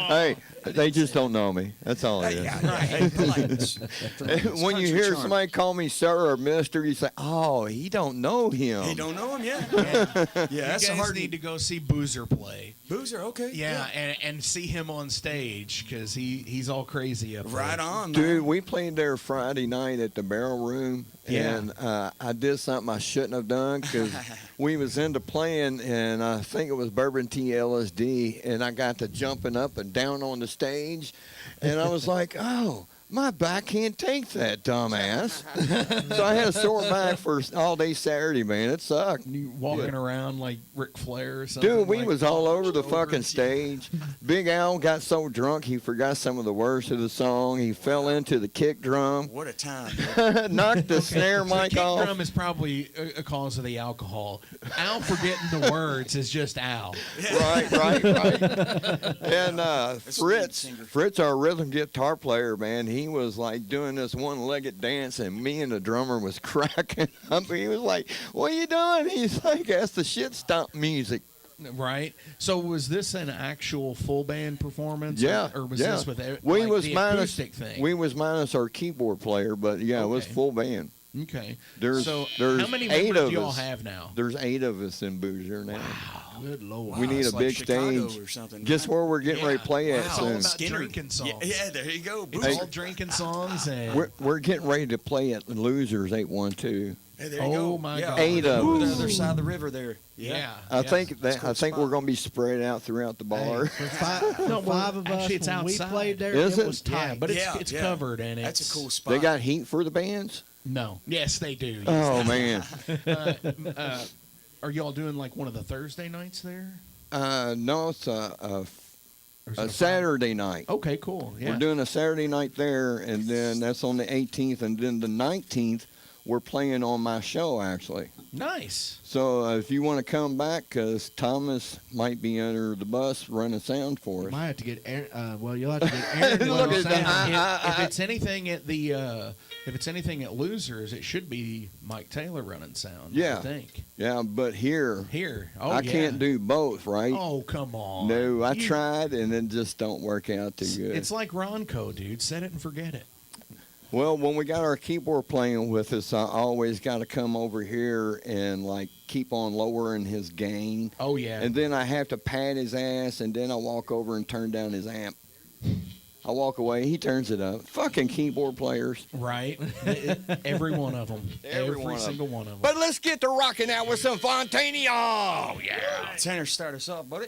Hey, they just don't know me. That's all it hey, is. yeah, hey, politeness. When you Country hear charm. somebody call me sir or mister, you say, "Oh, he don't know him." He don't know him yet. Yeah, You that's a guys hard need to go see Boozer play. Boozer. Okay. Yeah, and see him on stage because he's all crazy up there. Right on, man. Dude, we played there Friday night at the Barrel Room, Yeah. and I did something I shouldn't have done because we was into playing, and I think it was Bourbon Tea LSD, and I got to jumping up and down on the stage, and I was like, oh. My back can't take that, dumbass. So I had a sore back for all day Saturday, man. It sucked. You walking around like Ric Flair or something. Dude, we like was all over the over fucking it. stage. Big Al got so drunk he forgot some of the words of the song. He fell into the kick drum, What a time. knocked the snare So the mic kick off. drum is probably a cause of the alcohol. Al forgetting the words is just Al. Right. And Fritz, singer. Fritz, our rhythm guitar player, man, he was like doing this one-legged dance, and me and the drummer was cracking up. He was like, "What are you doing?" He's like, "That's the shit stop music." Right. So was this an actual full band performance? Yeah, Or was yeah. this with We like was the minus acoustic thing? we was minus our keyboard player, but yeah, it was Okay. full band. Okay. There's so there's how many 8 members of do y'all us. have now? There's 8 of us in Boozer now. Good lord. We need it's a like big Chicago stage. or something. Guess where we're getting ready to play at It's all soon? about Skinner. drinking songs. Yeah, there you go. It's Boozer. all drinking songs and We're getting ready to play at Losers 812. Hey, there you go. Oh, my yeah, God. 8 of over the us. other side of the river there. yeah. I yeah. think It's a cool I think spot. we're going to be spread out throughout the bar. For five, No, well, five of us, actually, it's when we outside. played there, Is it it? was Yeah, tight. but Yeah, it's yeah. covered and That's it's a cool spot. They got heat for the bands? No. Yes, they do. Oh man. Are y'all doing like one of the Thursday nights there? No, it's Or is it a Saturday night. Okay, cool. Yeah. We're doing a Saturday night there, and then that's on the 18th, and then the 19th we're playing on my show actually. Nice. So if you want to come back, because Thomas might be under the bus running sound for You us. might have to get Aaron. Well, you'll have to get Aaron. to Look run at sound. that. If it's anything at the if it's anything at Losers, it should be Mike Taylor running sound. Yeah. I think Yeah, but here here. Oh, I yeah. can't do both, right? Oh, come on. No, I You- tried, and it just don't work out too good. It's like Ronco, dude. Set it and forget it. Well, when we got our keyboard playing with us, I always got to come over here and like keep on lowering his gain. Oh yeah. And then I have to pat his ass, and then I walk over and turn down his amp. I walk away, he turns it up. Fucking keyboard players. Right. Every one of them. Every one of 'em. single one of them. But let's get to rocking out with some Fontainium. Oh, yeah. Tanner, start us off, buddy.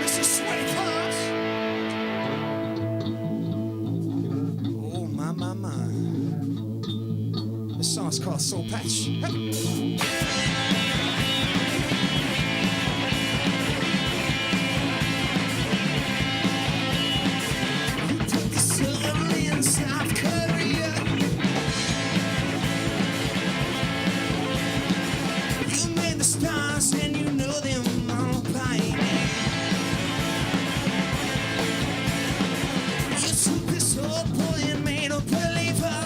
Mr. Sweaty Claus. Oh, my. This song's called Soul Patch. Hey. You took the sun in South Korea. You made the stars and you know them all by name. You took this old boy and made a believer.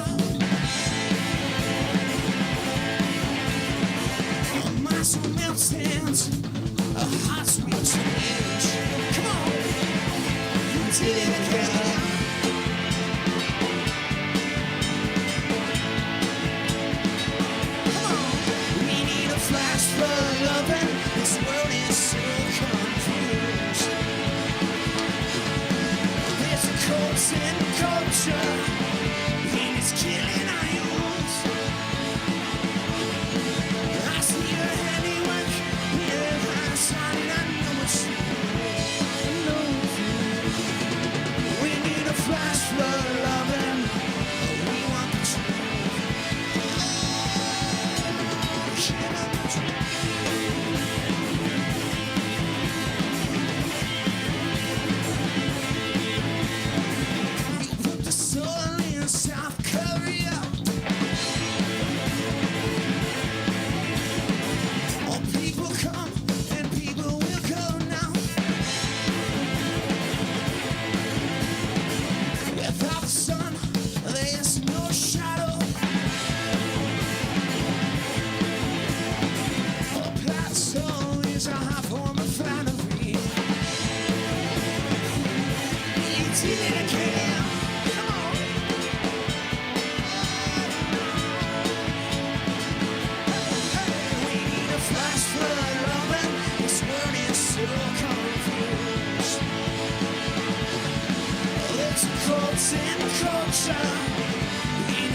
A muscle meltdowns, a heart sweet change. Come on, you did it again. Come on, we need a flash for loving. This world is so confused. There's a corpse in culture, and it's killing our youth.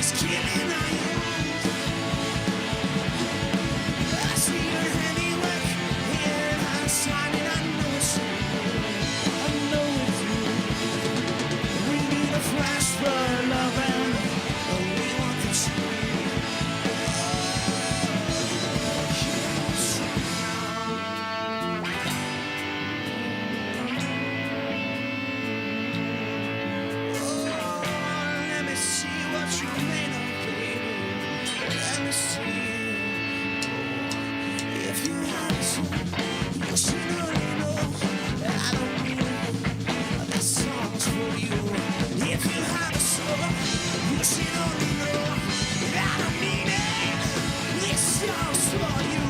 is killing our youth. I see your handiwork here outside, and I know it's you. I know it's you. We need a flash for love, and we want the truth. Let me see what you're made of, baby. Let me see. If you had a soul, you should only know that I don't mean it. This song's for you. If you have a soul, you should only know that I don't mean it. This song's for you.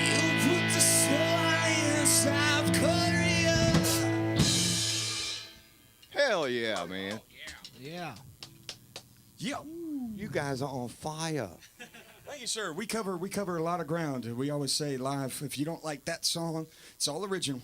You put the soul in South Korea. Hell yeah, man. Yeah. Yeah. You guys are on fire. Thank you, sir. We cover a lot of ground. We always say live, if you don't like that song, it's all original.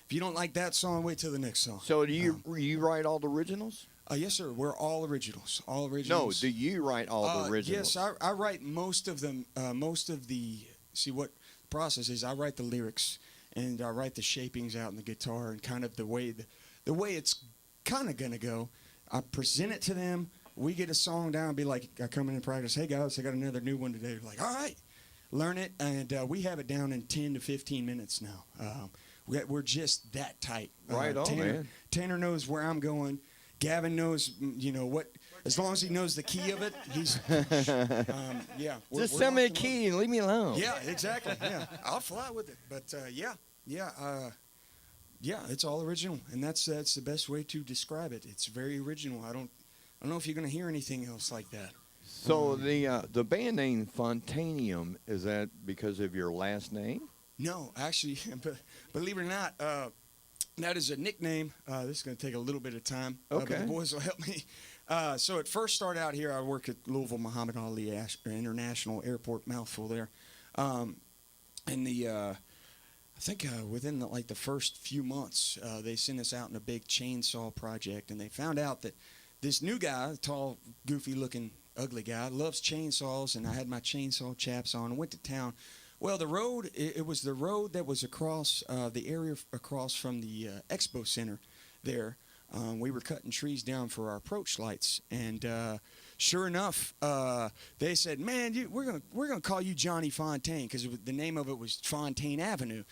If you don't like that song, wait till the next song. So do you write all the originals? Yes, sir. We're all originals. All No, originals. do you write all the originals? Yes, I write most of them. Most of the what the process is. I write the lyrics and I write the shapings out in the guitar and kind of the way it's kind of gonna go. I present it to them. We get a song down. Be like, I come in and practice. Hey guys, I got another new one today. We're like, all right, learn it, and we have it down in 10 to 15 minutes now. We're just that tight. Right on, man. Tanner knows where I'm going. Gavin knows, what. As long as he knows the key of it, he's. Yeah. Just send me a key and leave me alone. Yeah, exactly. Yeah, I'll fly with it. But yeah, it's all original, and that's the best way to describe it. It's very original. I don't know if you're gonna hear anything else like that. So the band name Fontainium, is that because of your last name? No, actually, believe it or not, that is a nickname. This is going to take a little bit of time. Okay. But the boys will help me. So it first started out here. I work at Louisville Muhammad Ali International Airport, mouthful there. And I think within the first few months, they sent us out in a big chainsaw project, and they found out that this new guy, tall, goofy-looking, ugly guy, loves chainsaws, and I had my chainsaw chaps on and went to town. Well, the road, it was the road that was across the area across from the expo center there. We were cutting trees down for our approach lights, and sure enough, they said, "Man, we're gonna call you Johnny Fontaine," because the name of it was Fontaine Avenue.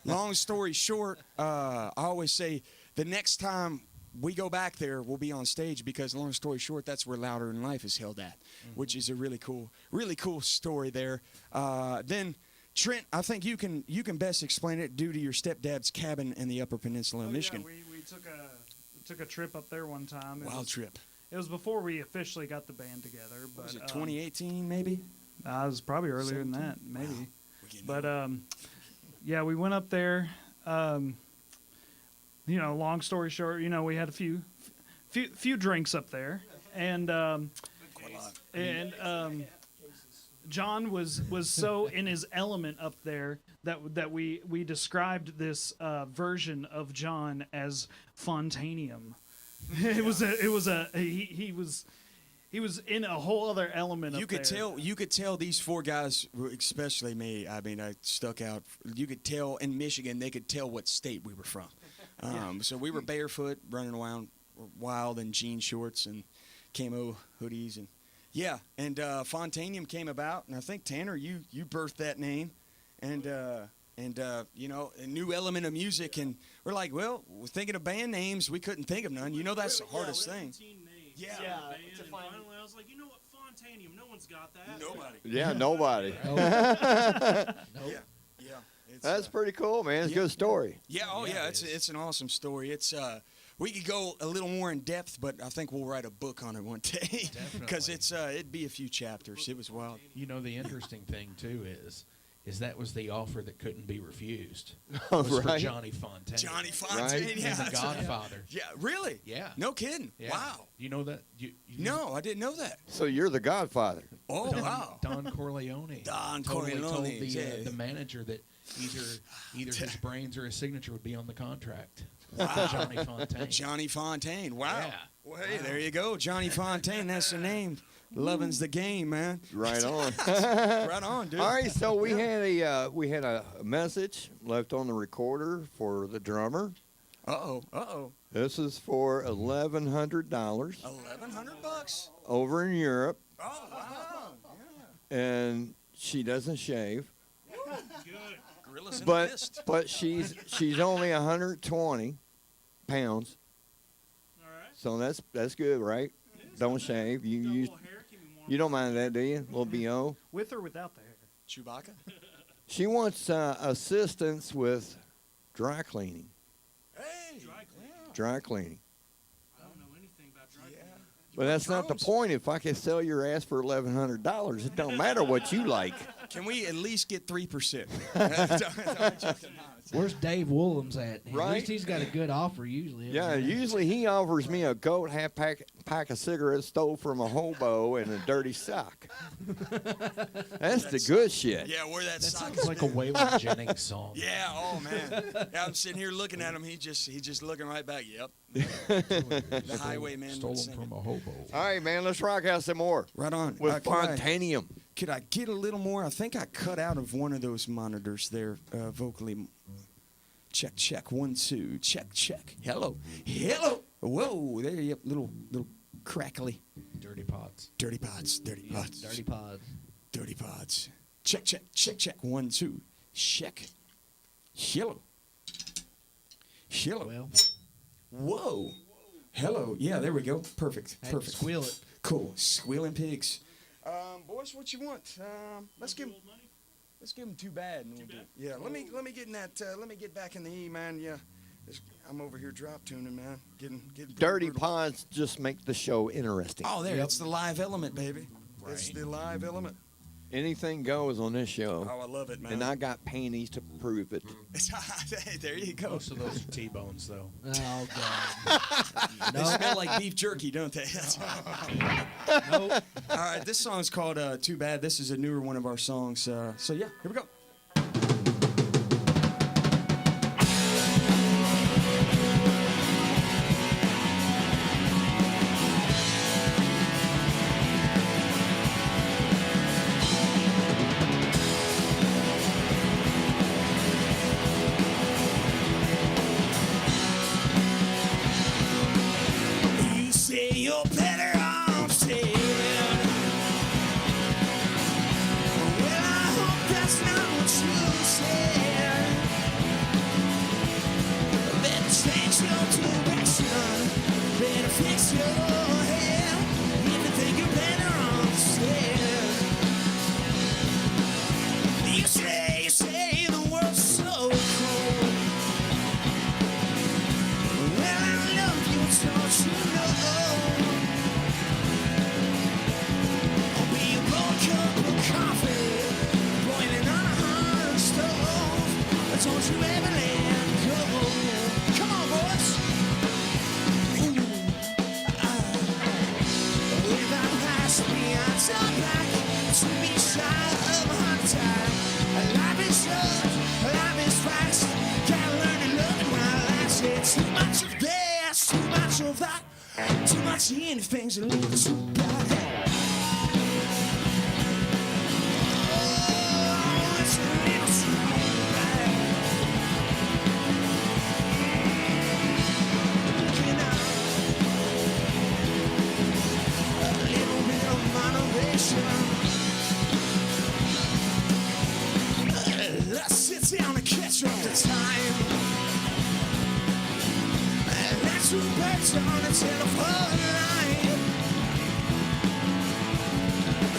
Long story short, I always say the next time we go back there, we'll be on stage, because long story short, that's where Louder Than Life is held at, which is a really cool story there. Then Trent, I think you can best explain it due to your stepdad's cabin in the Upper Peninsula of Michigan. Yeah, we took a trip up there one time. Wild trip. It was before we officially got the band together. But, Was it 2018 maybe? It was probably earlier than that, maybe. Wow. But yeah, we went up there. Long story short, we had a few drinks up there, and John was so in his element up there that we described this version of John as Fontainium. He was in a whole other element. You could tell these four guys, especially me. I mean, I stuck out. You could tell in Michigan, they could tell what state we were from. So we were barefoot, running around wild in jean shorts and camo hoodies, and Fontainium came about, and I think Tanner, you birthed that name, and you know, a new element of music, and we're like, well, we're thinking of band names, we couldn't think of none. You know, that's the hardest thing. Yeah. And finally, I was like, you know what, Fontainium, no one's got that. Nobody. Yeah, nobody. Yeah. That's pretty cool, man. It's a good story. Yeah, it's an awesome story. It's we could go a little more in depth, but I think we'll write a book on it one day because it'd be a few chapters. It was wild. You know, the interesting thing too is that was the offer that couldn't be refused. Oh, Was for right. Johnny Fontaine. Johnny Fontaine, Right. yeah, And the Godfather. yeah, really? Yeah. No kidding. Yeah. Wow. You know that? You No, I didn't know that. So you're the Godfather. Oh, Don, wow. Don Corleone. Don totally Corleone, told yeah. the manager that either his brains or his signature would be on the contract. Wow. Johnny Fontaine. Johnny Fontaine. Wow. Yeah. Well, hey, there you go. Johnny Fontaine. That's the name. Lovin's the game, man. Right on. Right on, dude. All right, so we had a message left on the recorder for the drummer. Uh-oh. This is for $1,100 $1,100. over in Europe, Oh, wow. and she doesn't shave, Gorillas in the but mist. but she's only 120 pounds, All right. so that's good, right? Don't shave. You don't mind that, do you? Little bo. With or without the hair? Chewbacca? She wants assistance with dry cleaning. Hey. Dry cleaning. I don't know anything about dry cleaning. But that's not the drones. point. If I can sell your ass for $1,100, it don't matter what you like. Can we at least get 3%? Where's Dave Woolham's at? At Right? least he's got a good offer usually. Yeah, usually he offers me a goat, half pack of cigarettes stole from a hobo, and a dirty sock. That's the good shit. Yeah, where that sock Sounds is. like a Waylon Jennings song. Yeah, oh man. Yeah, I'm sitting here looking at him. He's just looking right back. Yep. The highwayman Stole would him sing from it. a hobo. All right, man, let's rock out some more Right on. with Could I- Fontainium. Could I get a little more? I think I cut out of one of those monitors there vocally. Check. 1, 2. Check. Hello. Whoa. There you go. Little crackly. Dirty Pots. Dirty pods. Dirty pods. Check. 1, 2. Check. Hello. Well, Whoa. Hello. Yeah, there we go. Perfect. had to Perfect. squeal it. Cool. Squealing pigs. Boys, what you want? Let's give them Too Bad. And we'll do it. Yeah. Let me get in that. Let me get back in the E, man. Yeah. I'm over here drop tuning, man. Getting Dirty brutal. pods just make the show interesting. Oh, there. It's the live element, baby. It's the live element. Anything goes on this show, Oh, I love it, man. and I got panties to prove it. Hey, there you go. Most of those are T-bones, though. Oh God. They smell like beef jerky, don't they? Nope. All right, this song's called Too Bad. This is a newer one of our songs. So, yeah, here we go. You say you're better off staying. Well, I hope that's not what you said. Better change your direction. Better fix your hair. If you think you're better off staying. You say the world's so cold. Well, I love you, don't you know? I'll be a cold cup of coffee, boiling on a hot stove. Don't you ever let go. Come on, boys. If I pass me, I turn back to be shy of a hard time. Life is short, life is fast. Gotta learn to love it while I say too much of this, too much of that, too much of anything's a little too bad. Oh, it's a little too bad. Two birds on a telephone line.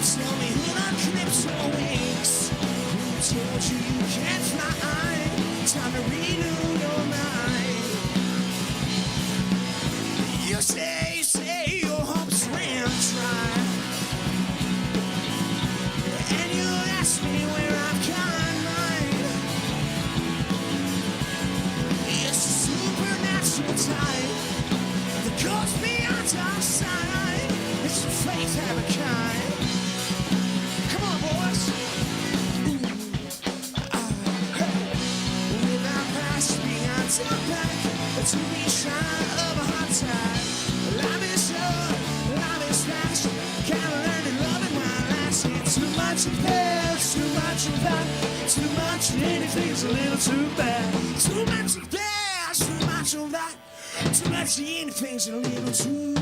Tell me who unclips your wings. Who told you you can't fly? Time to renew your mind. You say your hopes ran dry. And you ask me where I've gone mine. It's a supernatural time that goes beyond our sight. It's a faith of a kind. Come on, boys. Without past beyond our back, to be shy of a hot tide. Life is short, life is fast. Gotta learn to love it while lasting. Too much of this, too much of that, too much of anything's a little too bad. Too much of this, too much of that, too much of anything's a little too.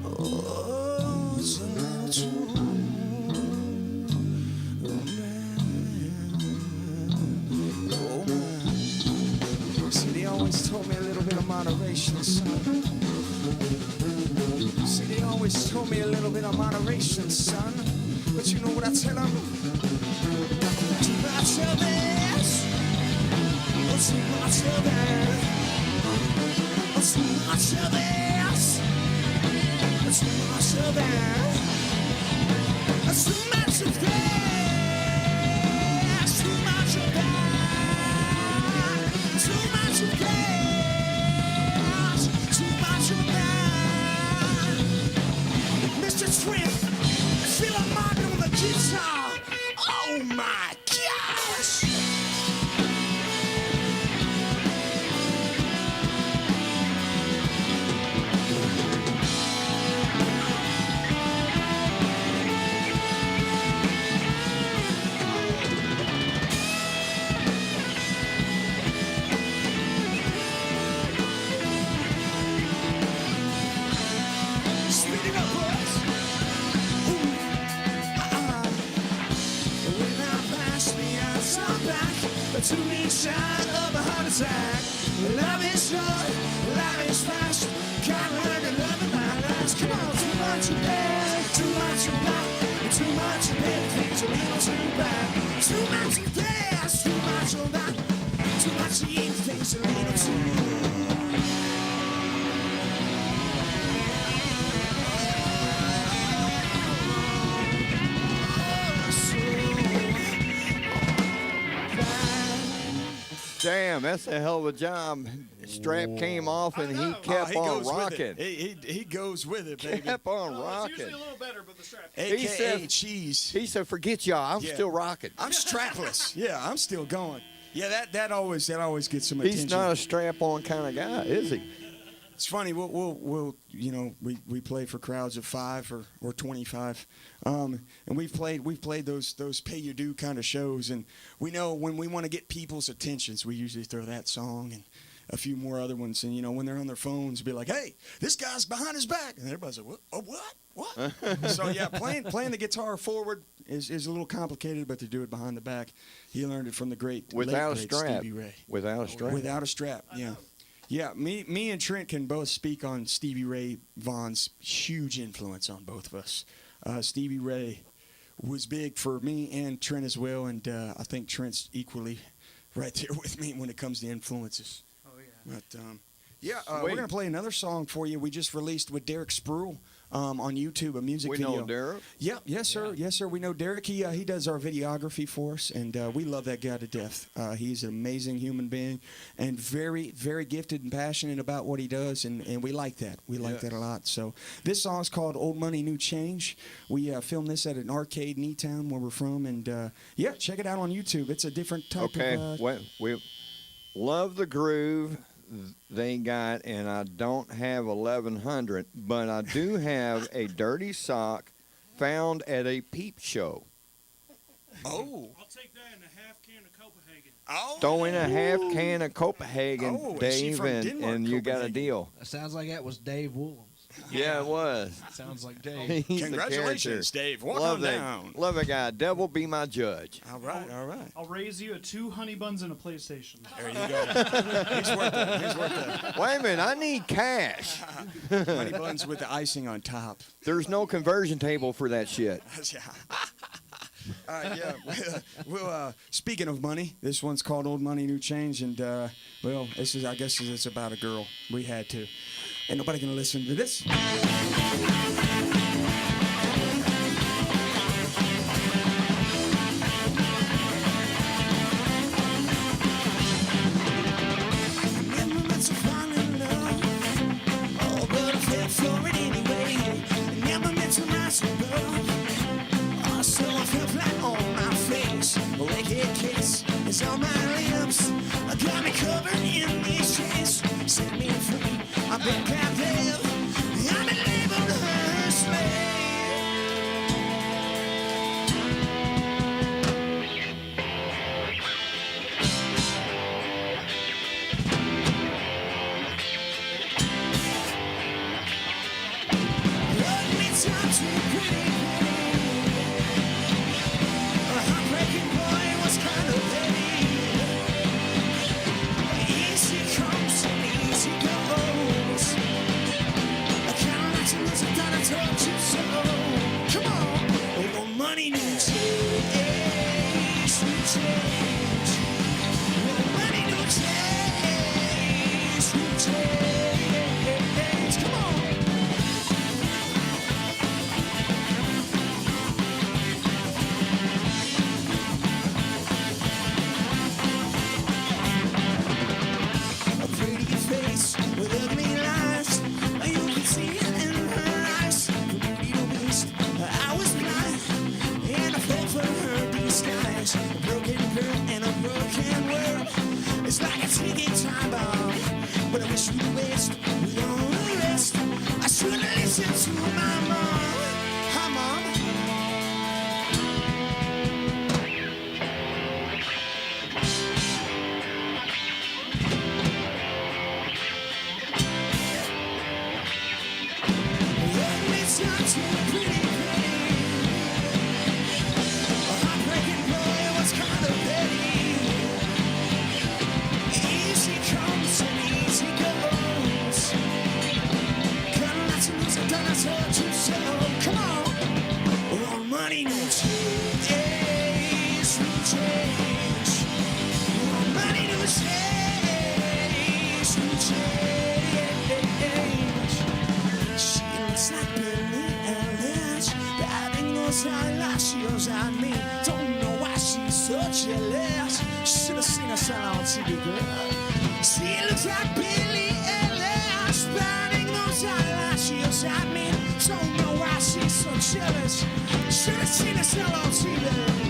Oh, it's a little too. Oh man. See, they always told me a little bit of moderation, son. See, they always told me a little bit of moderation, son. But you know what I tell them? Too much of this. Oh, too much of that. Oh, too much of this. Oh, too much of that. Oh, too much of this. Too much of that. Too much of this. Too much of that. Mr. Trent, feel a mark on the guitar. Oh my gosh! Speed it up, boys. Without past me, I'll stop back to each side of a heart attack. Love is short, love is fast. Can't learn to love it my last. Come on, too much of that, too much of that, too much of everything's a little too bad. Too much of this, too much of that, too much of anything's a little too. Damn, that's a hell of a job. Strap came off and he kept on rocking. He goes with it, baby. Kept on It's rocking. usually a little better, but the strap. AKA said- cheese. He said, "Forget y'all, I'm Yeah. still rocking." I'm strapless. Yeah, I'm still going. Yeah, that always gets some attention. He's not a strap-on kind of guy, is he? It's funny. We'll you know we play for crowds of 5 or 25, and we've played those pay you do kind of shows, and we know when we want to get people's attentions, we usually throw that song and a few more other ones, and you know when they're on their phones, be like, hey, this guy's behind his back, and everybody's like, what? Oh, what? So yeah, playing the guitar forward is a little complicated, but to do it behind the back, he learned it from the great Without a late, great strap. Stevie Ray. Without a strap. Without a strap, yeah. Yeah, me and Trent can both speak on Stevie Ray Vaughan's huge influence on both of us. Stevie Ray was big for me and Trent as well, and I think Trent's equally right there with me when it comes to influences. Oh yeah. But we're gonna play another song for you. We just released with Derek Spruill on YouTube a music We video. know Derek. Yeah, yes sir, yes sir. We know Derek. He does our videography for us, and we love that guy to death. He's an amazing human being, and very very gifted and passionate about what he does, and we like that. We like that a lot. So this song's called "Old Money New Change." We filmed this at an arcade in E-Town where we're from, and check it out on YouTube. It's a different type of. We love the groove they got, and I don't have 1100, but I do have a dirty sock found at a peep show. Oh. I'll take that in a half can of Copenhagen. Oh. Throw in a half can of Copenhagen, Oh, is she Dave, from and Denmark, you got a Copenhagen? deal. That sounds like that was Dave Woolham's. Yeah, it was. Sounds like Dave. He's the Congratulations, character. Dave. Walk Love on that. down. Love that guy. Devil be my judge. All right, all right. I'll raise you a 2 honey buns and a PlayStation. There you go. He's worth it. He's worth it. Wait a minute, I need cash. Honey buns with the icing on top. There's no conversion table for that shit. Yeah. Well, speaking of money, this one's called Old Money, New Change, and well, this is, I guess, it's about a girl. We had to. Ain't nobody gonna listen to this. It's on my lips. I got me covered in these chains. Set me free. I've been captive. I'm labeled her slave. Love me time too pretty. A heartbreaking boy was kind of heavy. Easy comes and easy goes. I kinda like to lose, I thought I told you so. Come on, oh, money new change, new change. Oh, money new change, new change. Come on. A pretty face with ugly lies. You can see it in her eyes. From beauty to beast, I was blind, and I fell for her disguise. A broken girl and a broken world. It's like a ticking time bomb, but I wish we'd waste with all the rest. I should have listened to my mom. Hi, mom. It's not too pretty. A heartbreaking boy was kind of petty. Easy comes and easy goes. Kinda like to lose, I done, I told you so. Come on, all money new change, new change. All money new change, new change. She looks like Billie Eilish, batting those eyelashes at me. Don't know why she's so jealous. Should have seen her sign on TV, girl. She looks like Billie Eilish, batting those eyelashes at me. Don't know why she's so jealous. Should have seen her sign on TV.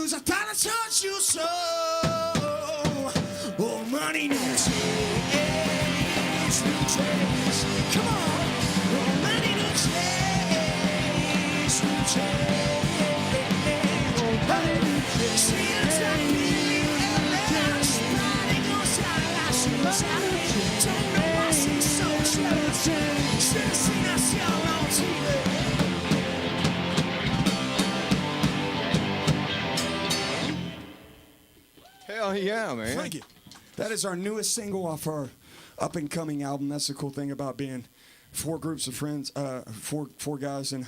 I thought I told you so. Oh, money new change, new change. Come on, oh, money new change, new change. Oh, money new change. She looks like Billie Eilish, riding those eyelashes at me. Don't know why she's so jealous. Should've seen us all on TV. Hell yeah, man. Thank you. That is our newest single off our up-and-coming album. That's the cool thing about being 4 groups of friends, four guys in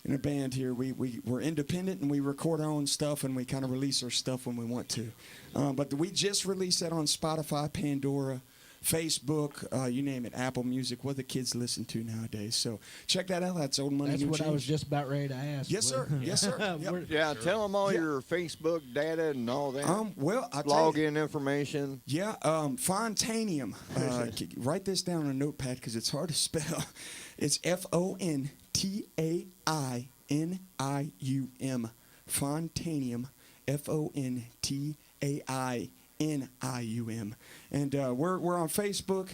a band here. We're independent, and we record our own stuff, and we kind of release our stuff when we want to. But we just released that on Spotify, Pandora, Facebook, you name it, Apple Music, what the kids listen to nowadays. So check that out. That's Old Money, That's New what I Change. was just about ready to ask. Yes, sir. Yes, sir. Yep. Yeah, tell them all your Facebook data and all that. Well, I'll tell you. Login information. Yeah, Fontainium. Write this down on a notepad because it's hard to spell. It's Fontainium. Fontainium. Fontainium. And we're on Facebook,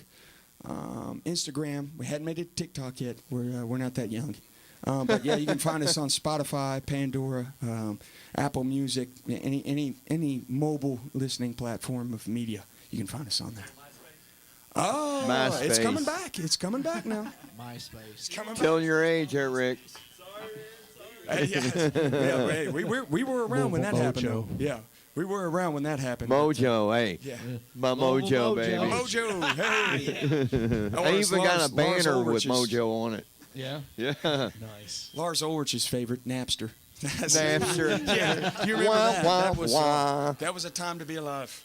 Instagram. We hadn't made it TikTok yet. We're not that young. But yeah, you can find us on Spotify, Pandora, Apple Music, any mobile listening platform of media. You can find us on there. Oh, MySpace. it's coming back. It's coming back now. MySpace. It's coming Tell back. your age, here, Rick. Yeah, hey, we were around when that happened. Though. Yeah, we were around when that happened. Mojo, hey. Yeah. My Mojo, baby. Mojo, hey. I even got a banner with Mojo on it. Yeah. Yeah. Nice. Lars Ulrich's favorite, Napster. Napster. Yeah, you remember Wah, that? wah, That was a time to be alive.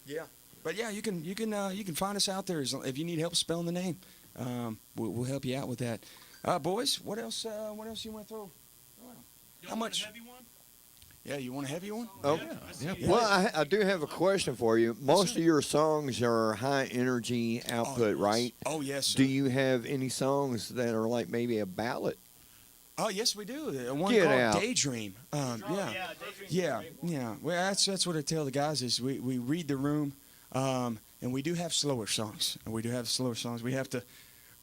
Yeah, but yeah, you can find us out there if you need help spelling the name. We'll help you out with that. Boys, what else? What else you want to throw? How much? Heavy one? Yeah, you want a heavy one? Oh, well, I do have a question for you. Most of your songs are high energy output, right? Oh yes. Sir. Do you have any songs that are like maybe a ballad? Oh yes, we do. One Get called out. Daydream. Yeah. Well, that's what I tell the guys is we read the room, and we do have slower songs. We have to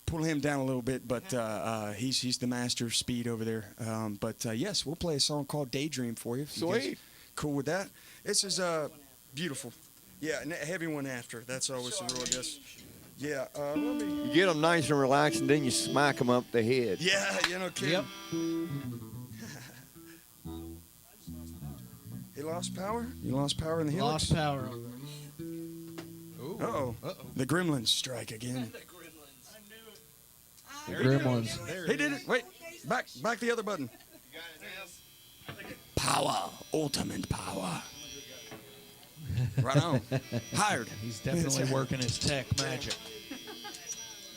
pull him down a little bit, but he's the master of speed over there. But yes, we'll play a song called Daydream for you. If you guys Sweet. cool with that? This is beautiful. Yeah, and a heavy one after. That's always the rule, I guess. Yeah. Let me. You get them nice and relaxed, and then you smack them up the head. Yeah, kidding. Yep. He lost power. You lost power in the helix. Lost power. Uh-oh. The gremlins strike again. The Gremlins. He did it. Wait. Back the other button. Power. Ultimate power. Right on. Hired. He's definitely working his tech magic.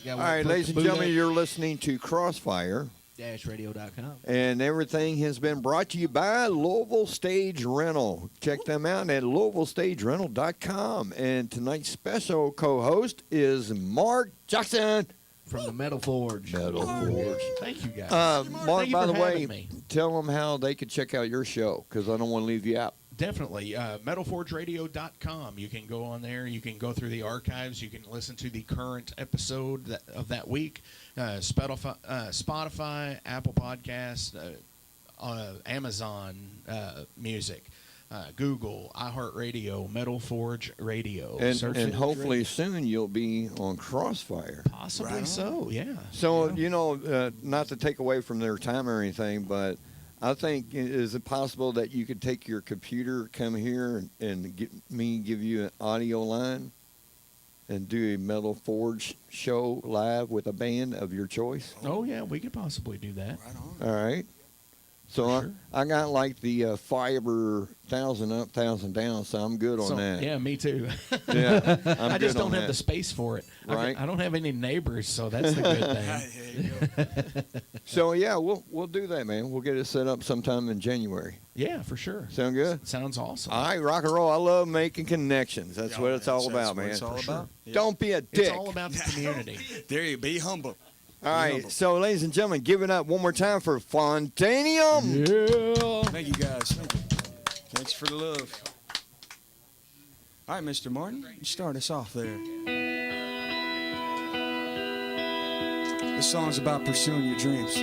Got All right, ladies and gentlemen, you're listening to Crossfire, Radio.com. and everything has been brought to you by Louisville Stage Rental. Check them out at LouisvilleStageRental.com. And tonight's special co-host is Mark Jackson. From the Metal Forge. Metal Forge. Thank you, guys. Mark, Thank you by for the way, having me. tell them how they could check out your show, because I don't want to leave you out. Definitely. MetalForgeRadio.com. You can go on there. You can go through the archives. You can listen to the current episode of that week. Spotify, Apple Podcasts, Amazon Music, Google, iHeartRadio, Metal Forge Radio. Search And it. hopefully soon you'll be on Crossfire. Possibly so, yeah. So, not to take away from their time or anything, but I think, is it possible that you could take your computer, come here, and give you an audio line and do a Metal Forge show live with a band of your choice? Oh, yeah, we could possibly do that. Right on. All right. So sure. I got like the fiber 1,000 up, 1,000 down, so I'm good on that. Yeah, me too. Yeah, I'm I just good don't on have that. the space for it. Right. I don't have any neighbors, so that's the good thing. There you go. So yeah, we'll do that, man. We'll get it set up sometime in January. Yeah, for sure. Sound good? Sounds awesome. All right, rock and roll. I love making connections. That's what it's all about, That's what man. it's all about. Yeah. Don't be a dick. It's all about the community. There you be humble. All right, so ladies and gentlemen, give it up one more time for Fontainium. Yeah. Thank you, guys. Thank you. Thanks for the love. All right, Mr. Martin, you start us off there. This song's about pursuing your dreams.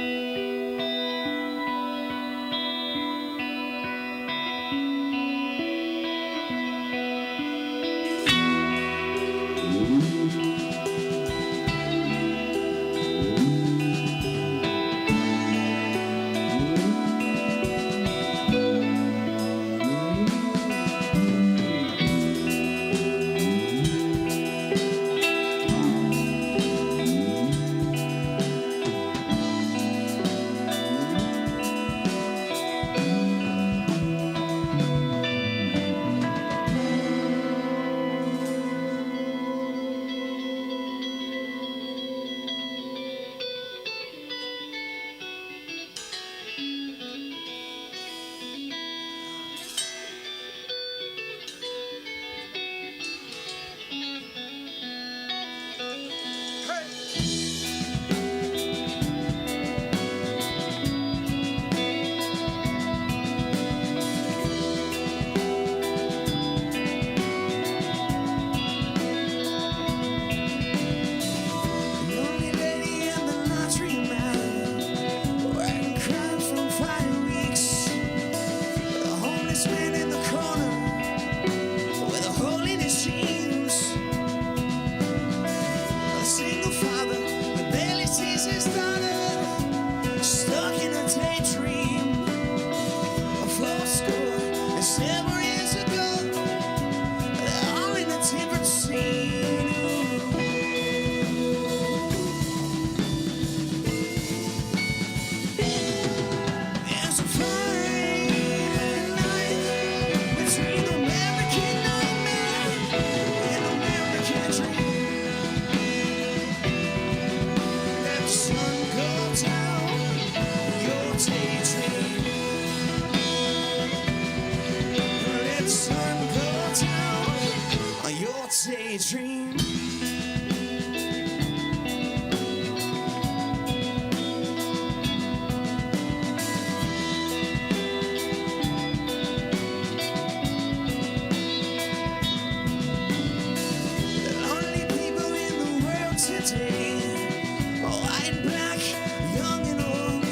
daydream. The only people in the world today, white and black, young and old,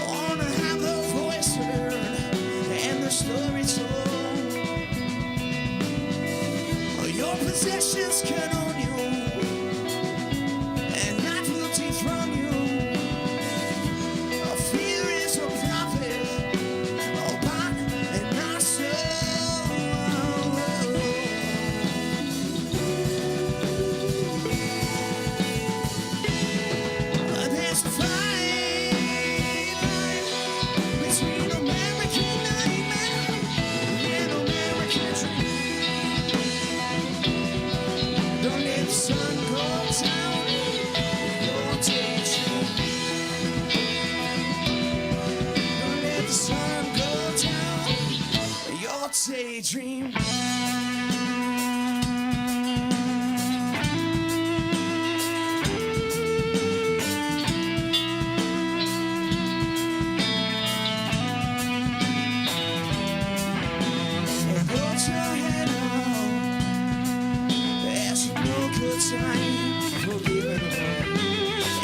wanna have their voice heard and their story told. Your possessions can own you, and life will dethrone you. Fear is a prophet, body and my soul. There's a fine line between American nightmare and American dream. Don't let the sun go down your daydream. Don't let the sun go down your daydream. And hold your head up. There's no good time for giving up.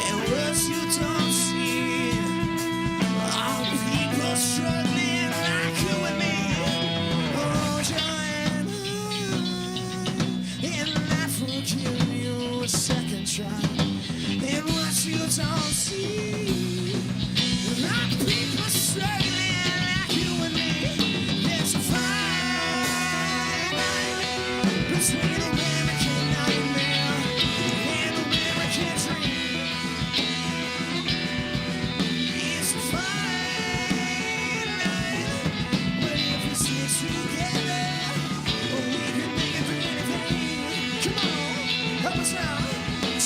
And words you don't see, all people struggling like you and me. Hold your hand up, and life will give you a second try. And what you don't see, like people struggling like you and me. There's a fine line between American nightmare and American dream. It's a fine line, but if we stick together, we can make it through anything. Come on, help us out.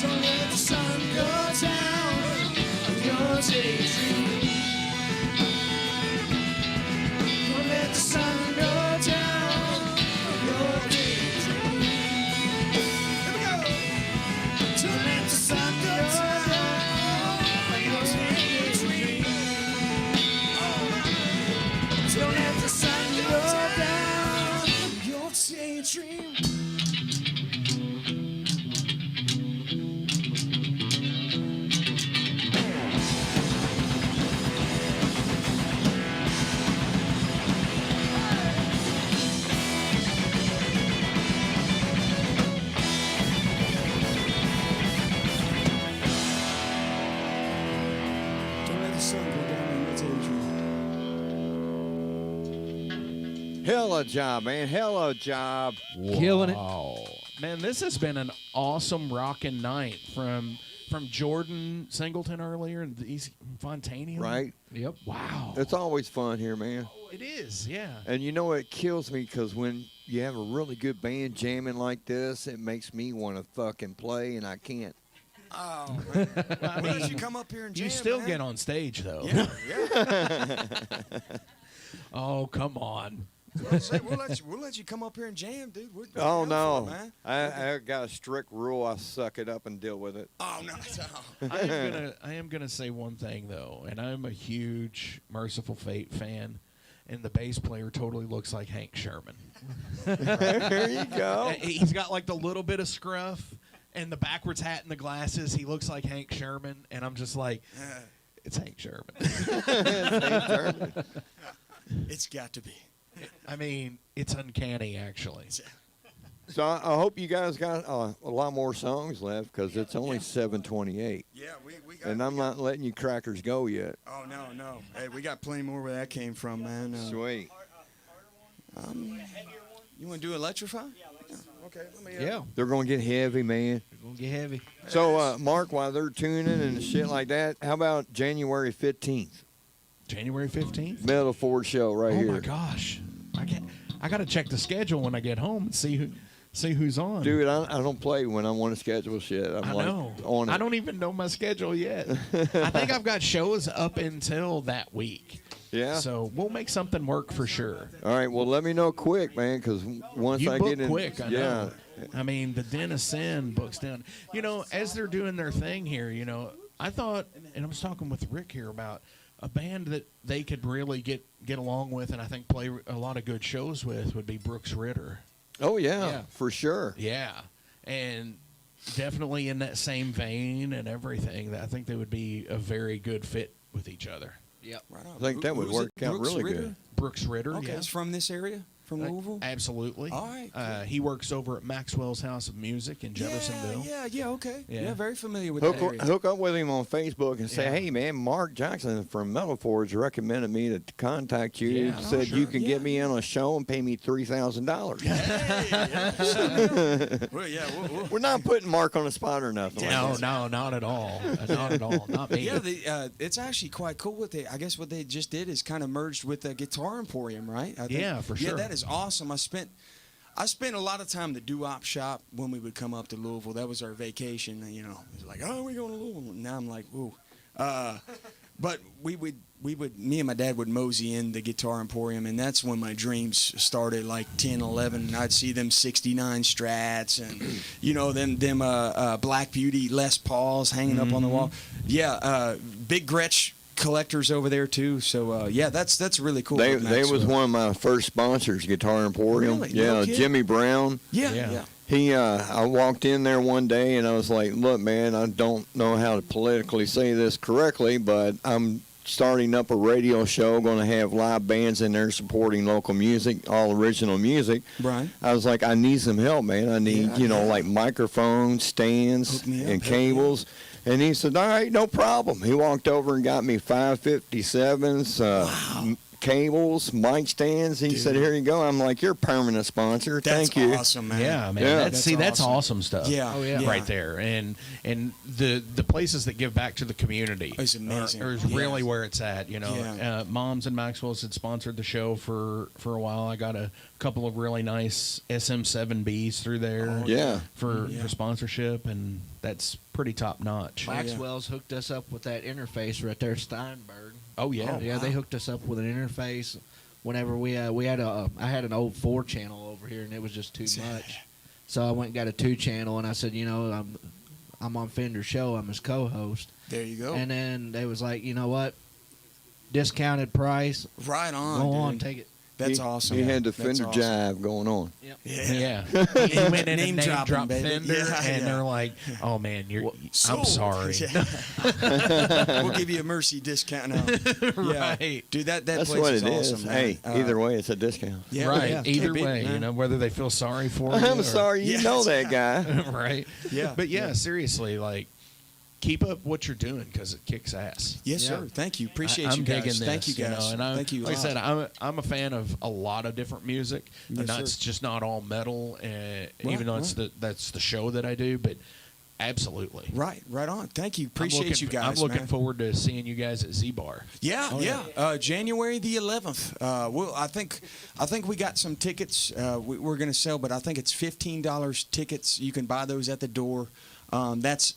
Don't let the sun go down your daydream. Don't let the sun go down your daydream. Here we go. Don't let the sun go down your daydream. Oh, don't let the sun go down your daydream. Don't let the sun go down your daydream. Hella job, man. Hella job. Killing it. Wow. Man, this has been an awesome rockin' night from Jordan Singleton earlier and these Fontainium. Right? Yep. Wow. It's always fun here, man. It is, yeah. And you know, it kills me because when you have a really good band jamming like this, it makes me want to fucking play, and I can't. Oh, man. Why don't you come up here and jam, You still man? get on stage though. Yeah, yeah. Oh, come on. Say, we'll let you come up here and jam, dude. We're Oh, down for no. it, man. I got a strict rule. I suck it up and deal with it. Oh no, I am gonna say one thing though, and I'm a huge Merciful Fate fan, and the bass player totally looks like Hank Sherman. There you go. He's got like the little bit of scruff and the backwards hat and the glasses. He looks like Hank Sherman, and I'm just like, it's Hank Sherman. It's got to be. I mean, it's uncanny actually. So I hope you guys got a lot more songs left because it's only 7:28. Yeah, we got. And I'm we got- not letting you crackers go yet. Oh no. Hey, we got plenty more where that came from, man. Sweet. You want to do Electrify? Okay. Let me. Yeah. They're going to get heavy, man. We're going to get heavy. So, Mark, while they're tuning and shit like that, how about January 15th? January 15th? Metal Ford show right here. Oh my gosh. I got to check the schedule when I get home and see who's on. Dude, I don't play when I want to schedule shit. I'm I like know. on it. I don't even know my schedule yet. I think I've got shows up until that week. Yeah. So we'll make something work for sure. All right. Well, let me know quick, man, because once You I book get in, quick, I know. I mean, the Den of Sin books down. You know, as they're doing their thing here, you know, I thought, and I was talking with Rick here about a band that they could really get along with, and I think play a lot of good shows with would be Brooks Ritter. Oh yeah, for sure. Yeah, and definitely in that same vein and everything. I think they would be a very good fit with each other. Yep. Right on. I think that would Who's it? work out Brooks really Ritter? good. Brooks Ritter, Okay, yeah. it's from this area, from Louisville. Absolutely. All right, He works over at Maxwell's House of Music in Jeffersonville. Yeah, okay. Yeah. Yeah, very familiar with that area. Hook up with him on Facebook and say, Yeah. "Hey, man, Mark Jackson from Metal Forge recommended me to contact you. Yeah, Said sure. you can Yeah. get me on a show and pay me $3,000." Well, yeah, We're not putting Mark on the spot or nothing. No, like that. no, not at all. Not at all. Not me. yeah. It's actually quite cool. I guess what they just did is kind of merged with the Guitar Emporium, right? I think. Yeah, for Yeah, sure. that is awesome. I spent a lot of time at the doo-wop shop when we would come up to Louisville. That was our vacation. You know, it was like, oh, we're going to Louisville. Now I'm like, ooh. But me and my dad would mosey in the Guitar Emporium, and that's when my dreams started, like 10, 11. I'd see them 69 Strats and, you know, them Black Beauty Les Pauls hanging up on the wall. Yeah, big Gretsch collectors over there, too. So, yeah, that's really cool. They with was Maxwell. one of my first sponsors, Guitar Emporium. Really? Yeah, No kidding? Jimmy Brown. Yeah, Yeah. yeah. He, I walked in there one day and I was like, "Look, man, I don't know how to politically say this correctly, but I'm starting up a radio show, going to have live bands in there supporting local music, all original music." Right. I was like, "I need some help, man. I need, Yeah, like microphones, stands, Hook me up, and hook me up." cables." And he said, "All right, no problem." He walked over and got me 557s, cables, mic stands. He said, "Here you go." I'm like, "You're a permanent sponsor. That's Thank you." awesome, man. Yeah, man. Yeah. That's awesome stuff. Yeah. Oh, yeah. Right there, and the places that give back to the community It's amazing. are Yeah. really where it's at. You know, Yeah. Moms and Maxwell's had sponsored the show for a while. I got a couple of really nice SM7Bs through there. Yeah. for sponsorship, and that's pretty top notch. Maxwell's hooked us up with that interface right there, Steinberg. Oh yeah, Yeah, they hooked us up with an interface. Whenever I had an old 4-channel over here, and it was just too much. So I went and got a 2-channel, and I said, you know, I'm on Fender's show. I'm his co-host. There you go. And then they was like, you know what? Discounted price. Right on. Go on, dude. take it. That's He- awesome. He had the That's Fender awesome. jive going on. Yeah. He went in Name and dropping, dropped baby. Fender, Yeah, and yeah. they're like, "Oh man, I'm Sold. sorry." Yeah. We'll give you a mercy discount now. Yeah. Right. Dude, that That's place what is it is. awesome, man. Hey, either way, it's a discount. Yeah, Right. yeah. Either Can't beat it, way, man. you know, whether they feel sorry for you. I'm or- sorry, you know that guy. right. Yeah. But yeah, seriously, like, keep up what you're doing because it kicks ass. Yes, Yeah. sir. Thank you. Appreciate I'm you guys. digging this, Thank you guys. know, and I'm, Thank you. Like I said, I'm a fan of a lot of different music, Yes, and that's sir. just not all metal. Even though that's the show that I do, but absolutely. right on. Thank you. Appreciate you guys. I'm looking man. forward to seeing you guys at Z Bar. Yeah, Oh, yeah. January the 11th. Well, I think we got some tickets. We're going to sell, but I think it's $15 tickets. You can buy those at the door. That's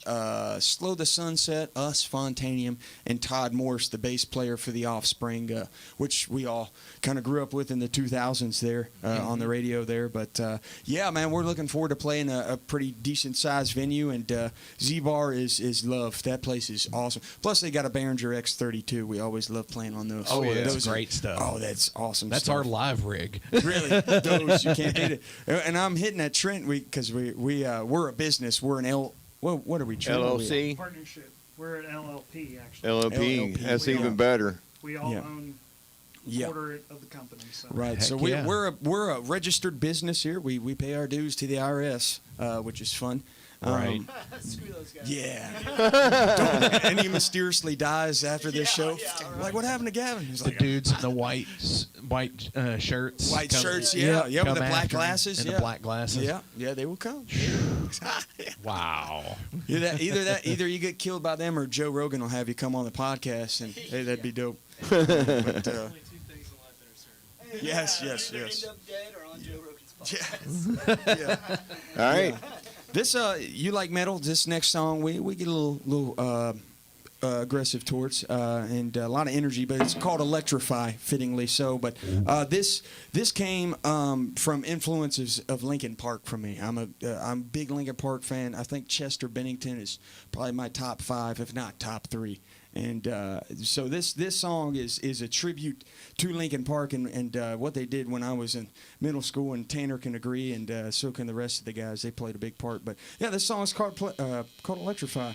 Slow the Sunset, us, Fontainium, and Todd Morse, the bass player for The Offspring, which we all kind of grew up with in the 2000s there on the radio there. But, yeah, man, we're looking forward to playing a pretty decent-sized venue, and Z-Bar is love. That place is awesome. Plus, they got a Behringer X32. We always love playing on those. Oh, yeah, those that's great stuff. Oh, that's awesome That's stuff. our live rig. Really, those you can't beat it. And I'm hitting that Trent because we're a business. We're an what are we? Trent? LLC, Partnership. We're at LLP actually. LLP. LLP. That's We even are. better. We all Yeah. own a Yeah. quarter of the company. So. Right. So Heck yeah. we're a registered business here. We pay our dues to the IRS, which is fun. Right. Screw those guys. Yeah. And he mysteriously dies after this show. Like, what happened to Gavin? He's The like, dudes in the white shirts. White come- shirts, yeah, with come the black after him, glasses, and yeah. the black glasses. yeah, they will come. Wow. Either you get killed by them or Joe Rogan will have you come on the podcast, and hey, that'd be dope. But, Only 2 things in life that are certain. yes. Either end up dead or on Joe Rogan's podcast. Yeah. All right. This you like metal? This next song we get a little aggressive towards, and a lot of energy. But it's called Electrify, fittingly so. But this came from influences of Linkin Park for me. I'm a big Linkin Park fan. I think Chester Bennington is probably my top 5, if not top 3. And so this song is a tribute to Linkin Park and what they did when I was in middle school, and Tanner can agree, and so can the rest of the guys. They played a big part. But yeah, this song is called Electrify.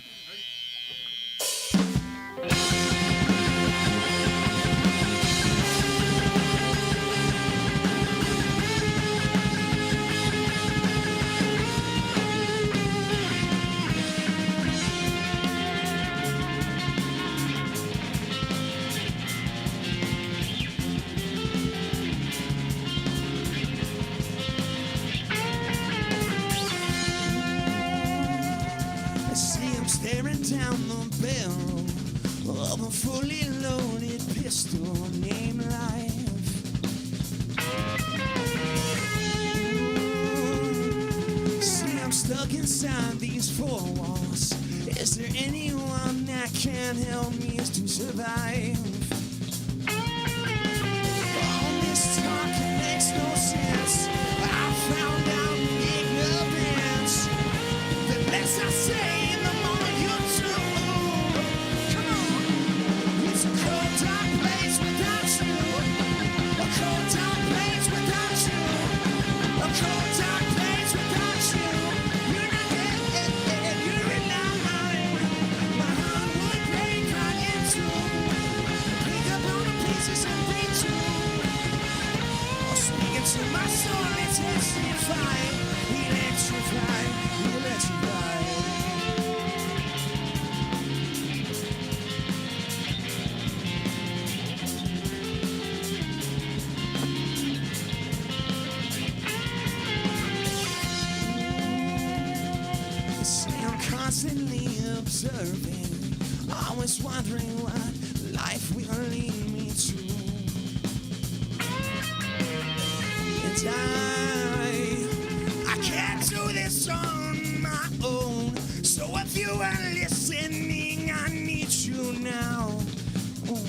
Staring down the barrel of a fully loaded pistol named Life. See, I'm stuck inside these 4 walls. Is there anyone that can help me to survive? All this talking makes no sense. I found out ignorance. The less I say, constantly observing, always wondering what life will lead me to. And I can't do this on my own. So if you are listening, I need you now. All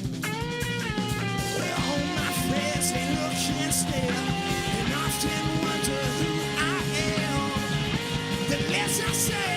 my friends, they look and stare, and often wonder who I am. The less I say,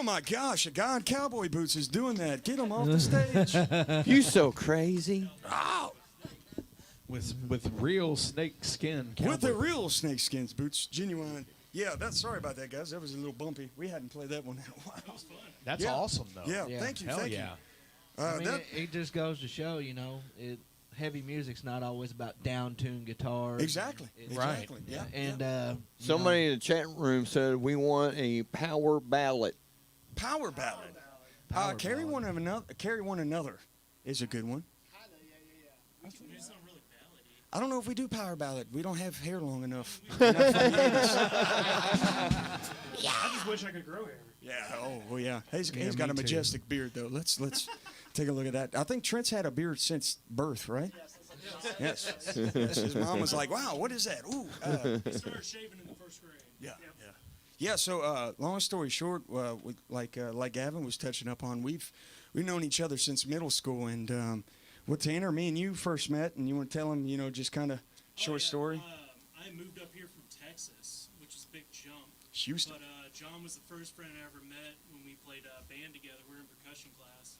oh my gosh, a guy in cowboy boots is doing that. Get him off the stage. You so crazy. Oh. With real snake skin. With the real snake skins boots, genuine. Yeah, that's sorry about that, guys. That was a little bumpy. We hadn't played that one in a while. That was fun. That's Yeah. awesome, though. Yeah, Yeah. thank you, Hell thank yeah. you. I mean, it just goes to show, heavy music's not always about down-tuned guitars. Exactly. Right. Exactly. Yeah. And Somebody in the chat room said we want a power ballad. Power ballad. Power Carry ballad. one of another. Carry one another is a good one. You just sound really ballady. I don't know if we do power ballad. We don't have hair long enough. I just wish I could grow hair. Yeah. Oh, well, yeah. He's Yeah, got a me too. majestic beard, though. Let's take a look at that. I think Trent's had a beard since birth, right? Yes. Yes. His mom was like, "Wow, what is that?" Ooh. I started shaving in the first grade. Yeah. Yeah. Yeah. So, long story short, like Gavin was touching up on, we've known each other since middle school, and Tanner, me and you first met, and you want to tell him, just kind of short story. I moved up here from Texas, which is a big jump. Houston. But John was the first friend I ever met when we played band together. We were in percussion class,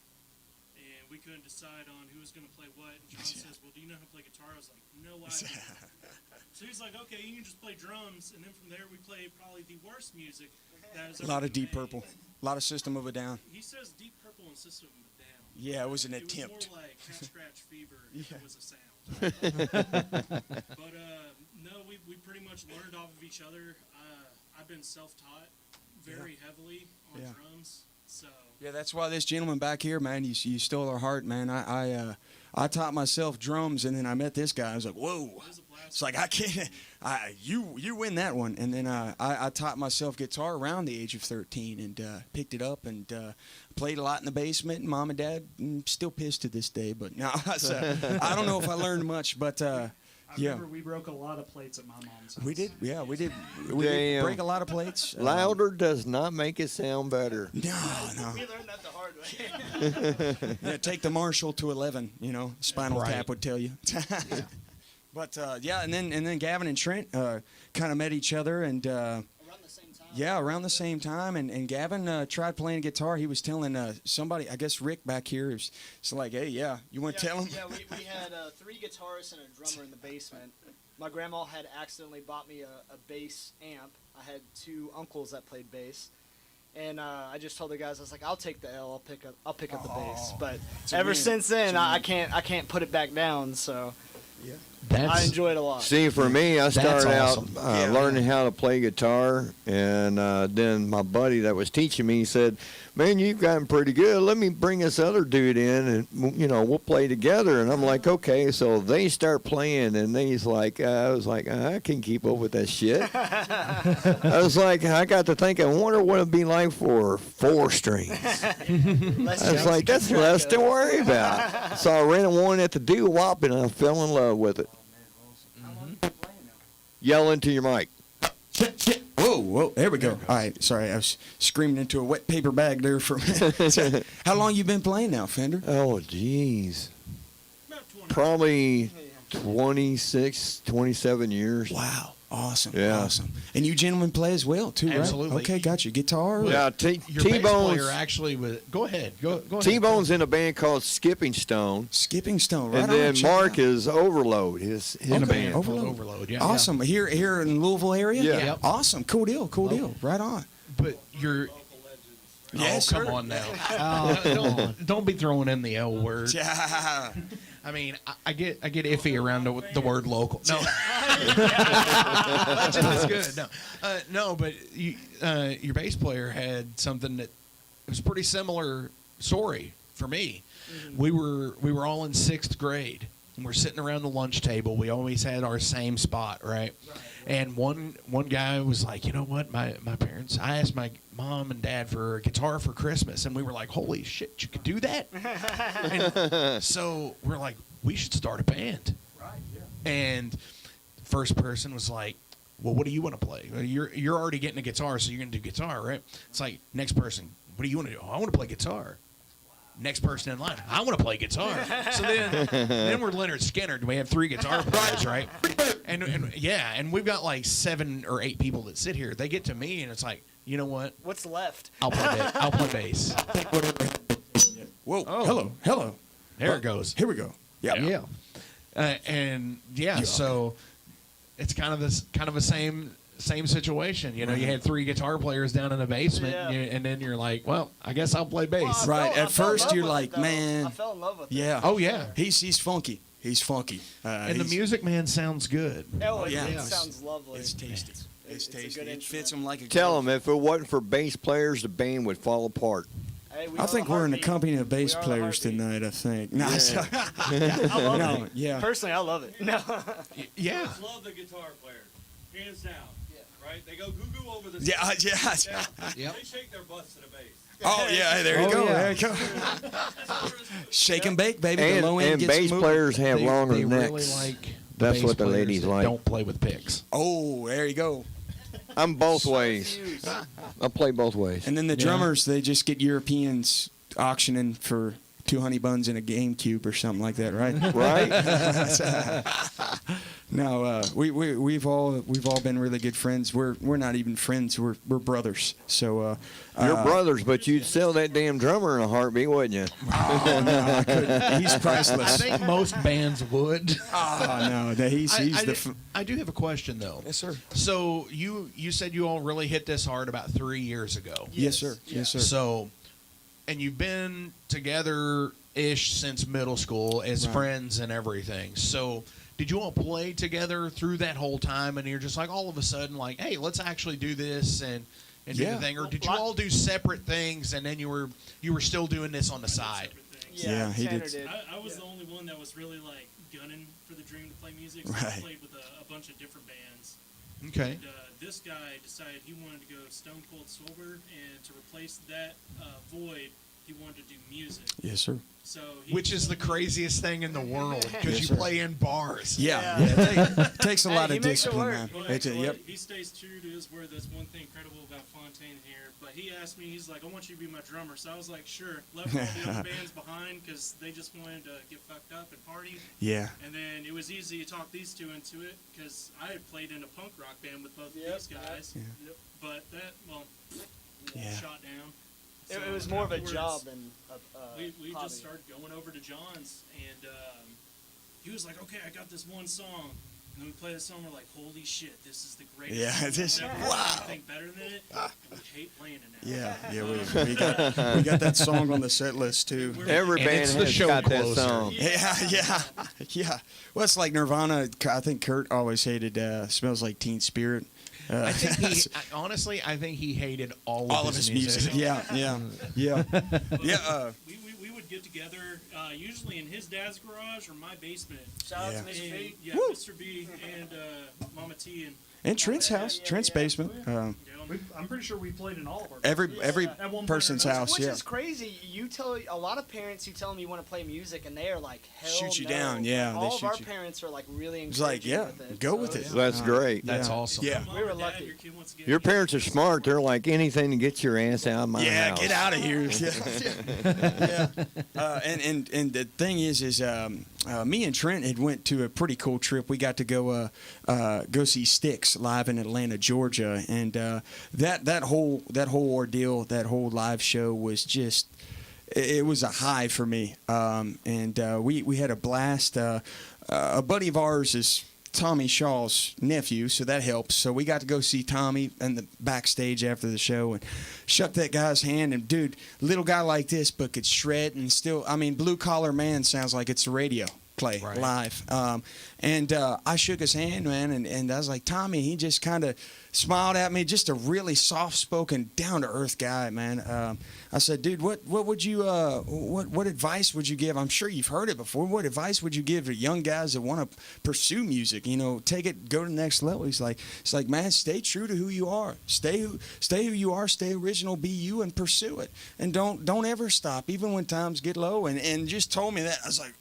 and we couldn't decide on who was going to play what. And John says, "Well, do you know how to play guitar?" I was like, "No idea." So he's like, "Okay, you can just play drums." And then from there, we played probably the worst music that has A ever lot of been Deep made. Purple. A lot of System of a Down. He says Deep Purple and System of a Down. Yeah, it was an It attempt. was more like Cat Scratch Fever if Yeah. it was a sound. But no, we pretty much learned off of each other. I've been self-taught very heavily on Yeah. drums, so Yeah, that's why this gentleman back here, man, you stole our heart, man. I taught myself drums, and then I met this guy. I was like, whoa. it was a blast. It's like I can't. You win that one. And then I taught myself guitar around the age of 13 and picked it up and played a lot in the basement. And Mom and Dad still pissed to this day, but no, I don't know if I learned much, but I yeah. remember we broke a lot of plates at my mom's house. We did. Yeah, we did. We did Damn. break a lot of plates. Louder does not make it sound better. No. We learned that the hard way. Yeah, take the Marshall to 11. Spinal Right. Tap would tell you. But yeah, and then Gavin and Trent kind of met each other, and Around the same time. yeah, around the same time. And Gavin tried playing guitar. He was telling somebody, I guess Rick back here, it's like, hey, yeah, you want to tell him? Yeah, we had 3 guitarists and a drummer in the basement. My grandma had accidentally bought me a bass amp. I had 2 uncles that played bass. And I just told the guys, I was like, I'll take the L. I'll pick up the bass. But a ever win. since then, It's a I win. can't put it back down. So I That's enjoy it a lot. See, for me, I started awesome. out Yeah. learning how to play guitar, and then my buddy that was teaching me said, "Man, you've gotten pretty good. Let me bring this other dude in, and we'll play together." And I'm like, "Okay." So they start playing, and he's like, "I was like, I can't keep up with that shit." I was like, I got to thinking, I wonder what it'd be like for 4 strings. I was like, that's less to worry about. So I rented one at the doo-wop, and I fell in love with it. Yell into your mic. Whoa, there we go. All right, sorry, I was screaming into a wet paper bag there for a minute. How long you been playing now, Fender? Oh, jeez. About 20. Probably 26, 27 years. Wow, awesome, Yeah. awesome. And you gentlemen play as well, too, right? Absolutely. Okay, got you. Guitar? Yeah, your bass T-Bone's, player actually was. Go ahead. Go ahead. T-Bone's in a band called Skipping Stone, Skipping Stone, right and on, then check it Mark out. is Overload, his in a band. band called Overload. Overload. Yeah. Awesome. Here in Louisville area? Yeah. Yep. Awesome. Cool deal. Cool deal. Right on. But you're. Yes, oh, come sir. on now. Oh, come on. Don't be throwing in the L word. Yeah. I mean, I get iffy around the word local. No, legend is good. No, but your bass player had something that was pretty similar story for me. We were all in 6th grade, and we're sitting around the lunch table. We always had our same spot, right? And one guy was like, you know what, my parents, I asked my mom and dad for a guitar for Christmas, and we were like, holy shit, you could do that? And so we're like, we should start a band. Right, yeah. And first person was like, well, what do you want to play? Well, you're already getting a guitar, so you're going to do guitar, right? It's like, next person, what do you want to do? Oh, I want to play guitar. Next person in line, I want to play guitar. So then we're Leonard Skinner. We have 3 guitar players, right? And yeah, and we've got like 7 or 8 people that sit here. They get to me, and it's like, you know what? What's left? I'll play bass. Whoa. Oh. Hello. There it goes. Here we go. Yeah. And yeah, so it's kind of the same situation. You know, you had 3 guitar players down in the basement, Yeah. and then you're like, well, I guess I'll play bass. Well, I Right. fell- At I fell in first, love you're with it, like, though. man. I fell in love with it. Yeah. Oh, yeah. He's funky. He's funky. And the he's- Music Man sounds good. Oh, yeah. it sounds lovely. It's tasty. It's a tasty. good It fits instrument. him like a Tell glove. them if it wasn't for bass players, the band would fall apart. Hey, we I are think the we're in the heartbeat. company of bass We are the players heartbeat. tonight, I think. No, I love no, it. yeah. Personally, I love it. No. Yeah. Kids love the guitar player, hands down. Right? They go goo goo over the. Yeah, yeah. Yep. They shake their butts to the bass. Oh, yeah, there you Oh, go. yeah. There you go. Shake and bake, baby. The low end And gets bass moving. players have longer they necks. really like the That's bass what the players ladies that like. Don't play with picks. Oh, there you go. I'm both ways. I play both ways. And then the drummers, they just get Europeans auctioning for 2 honey buns and a GameCube or something like that, right? Right? No, we've all been really good friends. We're not even friends. We're brothers. So You're brothers, but you'd sell that damn drummer in a heartbeat, wouldn't you? I couldn't. He's I priceless. think most bands would. Oh no, he's I do have a question though. Yes, sir. So you said you all really hit this hard about 3 years ago. Yes, sir. Yes, sir. So, and you've been together-ish since middle school as Right. friends and everything. So, did you all play together through that whole time? And you're just like all of a sudden like, hey, let's actually do this and do Yeah. the thing, or did you all do separate things and then you were still doing this on the side? Yeah, he Tanner did. I was the only one that was really like gunning for the dream to play music. So I Right. played with a bunch of different bands. Okay. And this guy decided he wanted to go stone cold sober, and to replace that void, he wanted to do music. Yes, sir. So he Which is the told me- craziest thing in the world because Yes, you sir. play in bars. Yeah, Yeah. it takes a Hey, lot he of makes it discipline, work. man. But, It's a- yep. He stays true to his word. That's one thing incredible about Fontaine here. But he asked me, he's like, I want you to be my drummer. So I was like, sure. Left all the other bands behind because they just wanted to get fucked up and party. Yeah. And then it was easy to talk these two into it because I had played in a punk rock band with both of Yep. these guys. Yep. But that, well, Yeah. shot down. It So was more of a afterwards, job than a we hobby. just started going over to John's, and he was like, okay, I got this one song. And then we play the song, we're like, holy shit, this is the greatest Yeah, song. this- I've never wow. heard anything better than it. And we hate playing it now. Yeah, we got that song on the set list too. Every And band it's the has show got that closer. song. Yeah. Well, it's like Nirvana. I think Kurt always hated "Smells Like Teen Spirit." I think honestly, I think he hated all of his music. Yeah. But Yeah. we would get together, usually in his dad's garage or my basement. Shout out Yeah. to Mr. And, B. yeah, Woo. Mr. B and Mama T And Trent's house, Trent's basement. you know, I'm pretty sure we played in all of our. Every At one point or person's another. house. Which Yeah. is crazy. You tell a lot of parents, you tell them you want to play music, and they are like, hell Shoot you no. down, yeah, All they of shoot our you. parents are like really It's like, encouraging yeah, with it. go so, with it. That's great. That's Yeah. awesome. Yeah. Mom We were or Dad, lucky. your kid wants to get Your into parents are smart. They're like anything to get your ass out of my Yeah, house. get out of here. Yeah. And the thing is me and Trent had went to a pretty cool trip. We got to go see Styx live in Atlanta, Georgia, and that whole ordeal, that whole live show was just. It was a high for me, and we had a blast. A buddy of ours is Tommy Shaw's nephew, so that helps. So we got to go see Tommy in the backstage after the show and shook that guy's hand. And dude, little guy like this, but could shred and still. I mean, Blue Collar Man sounds like it's a radio play live. And I shook his hand, man, and I was like, Tommy. He just kind of smiled at me, just a really soft-spoken, down-to-earth guy, man. I said, dude, what would you what advice would you give? I'm sure you've heard it before. What advice would you give to young guys that want to pursue music? You know, take it, go to the next level. It's like, man, stay true to who you are. Stay who you are. Stay original. Be you and pursue it. And don't ever stop, even when times get low. And just told me that. I was like.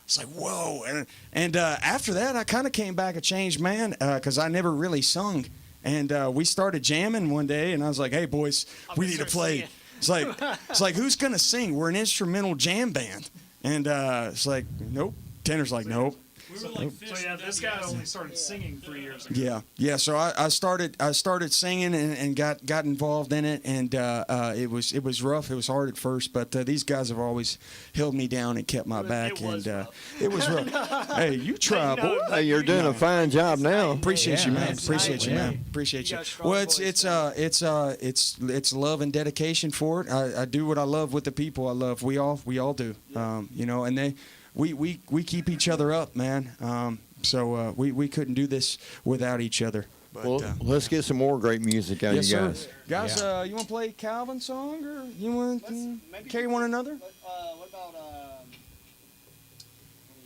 It's like, whoa. And after that, I kind of came back a changed man because I never really sung. And we started jamming one day, and I was like, hey, boys, we need to play. It's like, who's going to sing? We're an instrumental jam band. And it's like, nope. Tanner's like, nope. We were like fish So yeah, in this guy WS. only started singing 3 years ago. Yeah. So I started singing and got involved in it, and it was rough. It was hard at first, but these guys have always held me down and kept my back, was and rough. it was rough. Hey, you try, boy. Hey, you're doing a fine job now. Appreciate you, man. that's Appreciate you, nice. man. Appreciate You you. got strong Well, voice, it's love and dedication for it. I do what I love with the people I love. We all do. And we keep each other up, man. So we couldn't do this without each other. But, Well, let's get some more great music out of yes, you sir. guys. Guys, you want to play Calvin song, or you want to carry one another? What about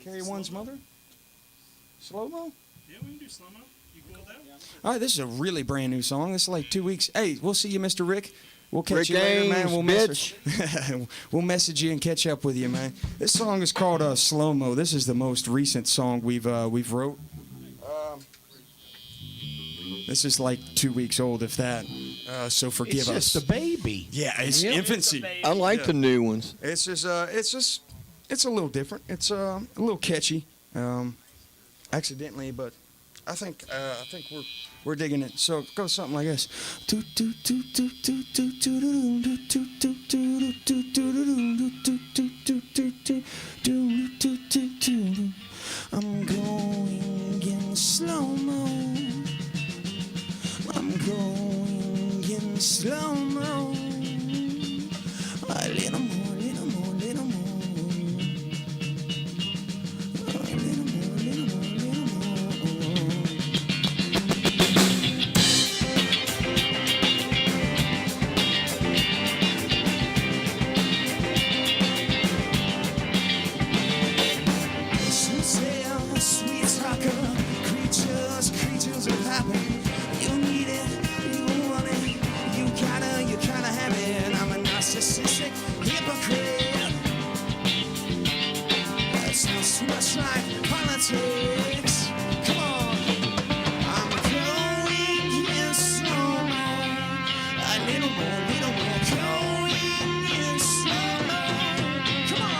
Carry one's mother? Slow mo. Yeah, we can do slow mo. You cool with that? All right, this is a really brand new song. This is like 2 weeks. Hey, we'll see you, Mr. Rick. We'll catch Rick you later, man. Gaines, We'll bitch. we'll message you and catch up with you, man. This song is called "Slow Mo." This is the most recent song we've wrote. This is like 2 weeks old, if that. So forgive It's us. just a baby. Yeah, it's infancy. I like the new ones. It's just it's a little different. It's a little catchy, accidentally, but I think we're digging it. So it goes something like this. I'm going in slow-mo. I'm going in slow-mo. A little more, little more, little more. A little more, little more, little more. Sweet sail, sweet talker, creatures of happy. You need it, you want it, you gotta have it. I'm a narcissistic hypocrite. It's not so much like politics. Come on, I'm going in slow-mo. A little more, going in slow-mo. Come on.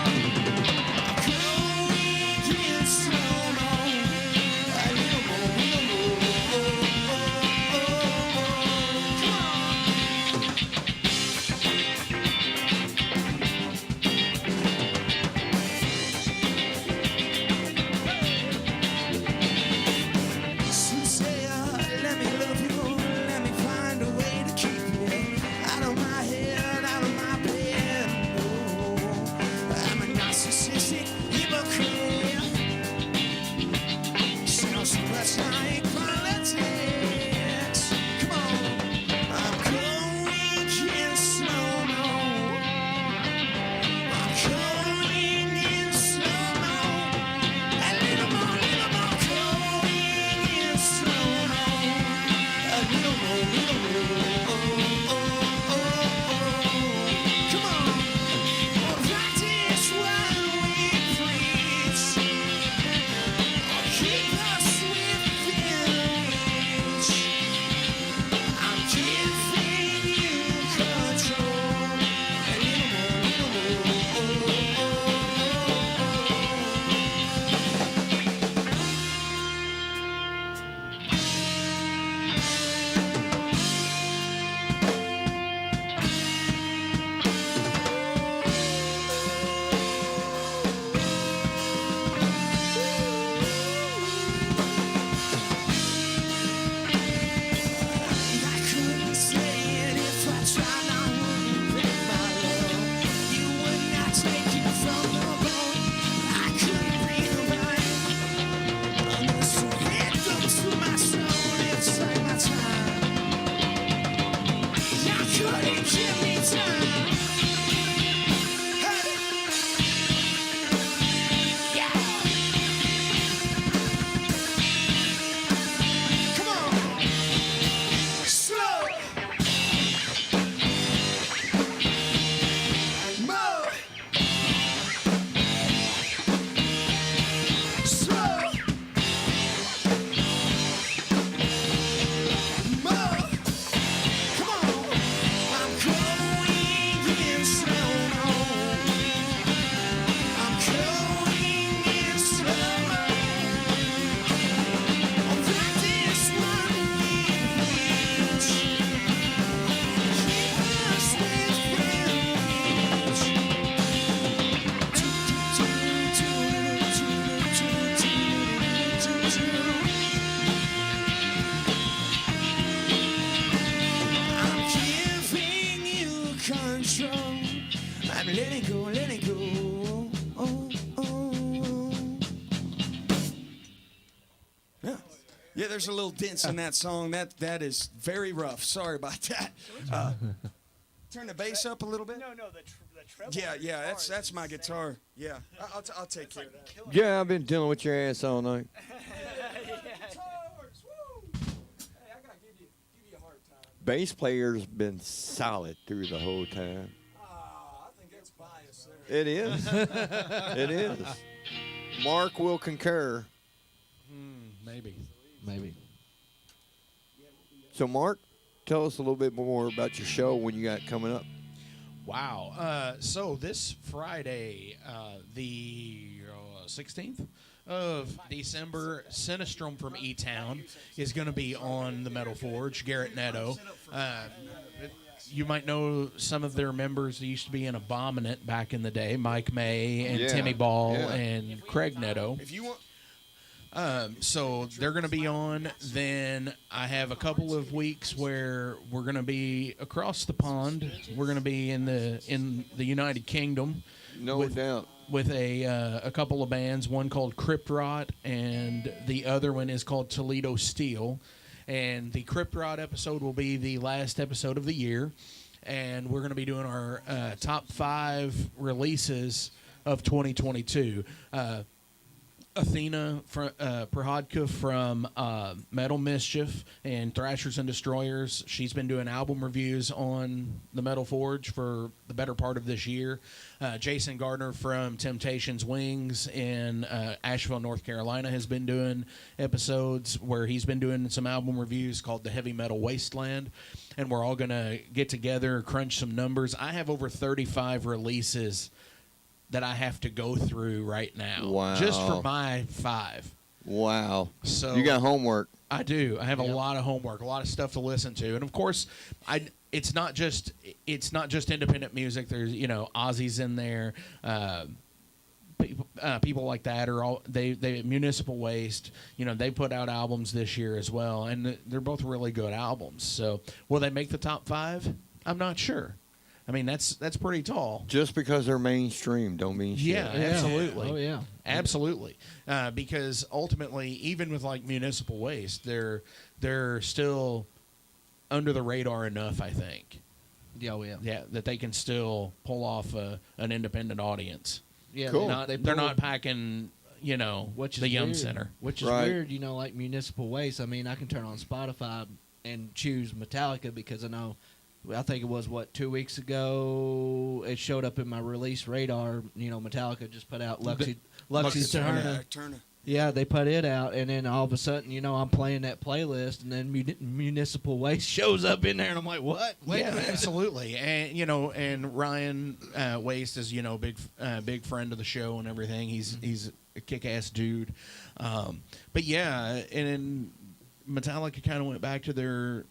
Going in slow-mo. A little more. Come on. gonna let it go, let it go. Oh, oh, oh. Yeah. Yeah, there's a little dents in that song. That is very rough. Sorry about that. Turn the bass up a little bit. No, the treble. Yeah, that's my guitar. Yeah, I'll take care of that. Yeah, I've been dealing with your ass all night. Bass player's been solid through the whole time. I think that's bias there. It is. It is. Mark will concur. Maybe. Maybe. So, Mark, tell us a little bit more about your show when you got coming up. Wow. So this Friday, the 16th of December, Sinistrom from E-Town is going to be on the Metal Forge. Garrett Netto. You might know some of their members that used to be in Abominant back in the day, Mike May and Timmy Ball and Craig Netto. If you want. So they're going to be on. Then I have a couple of weeks where we're going to be across the pond. We're going to be in the United Kingdom. No doubt. With a couple of bands, one called Crypt Rot, and the other one is called Toledo Steel. And the Crypt Rot episode will be the last episode of the year, and we're going to be doing our top 5 releases of 2022. Athena Prohodka from Metal Mischief and Thrashers and Destroyers. She's been doing album reviews on the Metal Forge for the better part of this year. Jason Gardner from Temptations Wings in Asheville, North Carolina has been doing episodes where he's been doing some album reviews called The Heavy Metal Wasteland. And we're all going to get together, crunch some numbers. I have over 35 releases that I have to go through right now. Wow. Just for my 5. Wow. So you got homework. I do. I have a lot of homework, a lot of stuff to listen to. And of course, it's not just independent music. There's, Ozzy's in there. People like that are all they Municipal Waste, they put out albums this year as well, and they're both really good albums. So will they make the top 5? I'm not sure. I mean, that's pretty tall. Just because they're mainstream don't mean shit. Yeah, absolutely. Oh, yeah. Absolutely. Because ultimately, even with like Municipal Waste, they're still under the radar enough, I think. Yeah, yeah. Yeah, that they can still pull off an independent audience. Yeah, Cool. They're not packing, which is the Yum weird. Center. Which is Right. weird, like Municipal Waste. I mean, I can turn on Spotify and choose Metallica because I think it was 2 weeks ago. It showed up in my release radar. Metallica just put out Luxy Turner. Yeah, they put it out, and then all of a sudden, I'm playing that playlist, and then Municipal Waste shows up in there, and I'm like, what? Wait a minute. Absolutely. And and Ryan Waste is big friend of the show and everything. He's a kick-ass dude. But yeah, and then Metallica kind of went back to their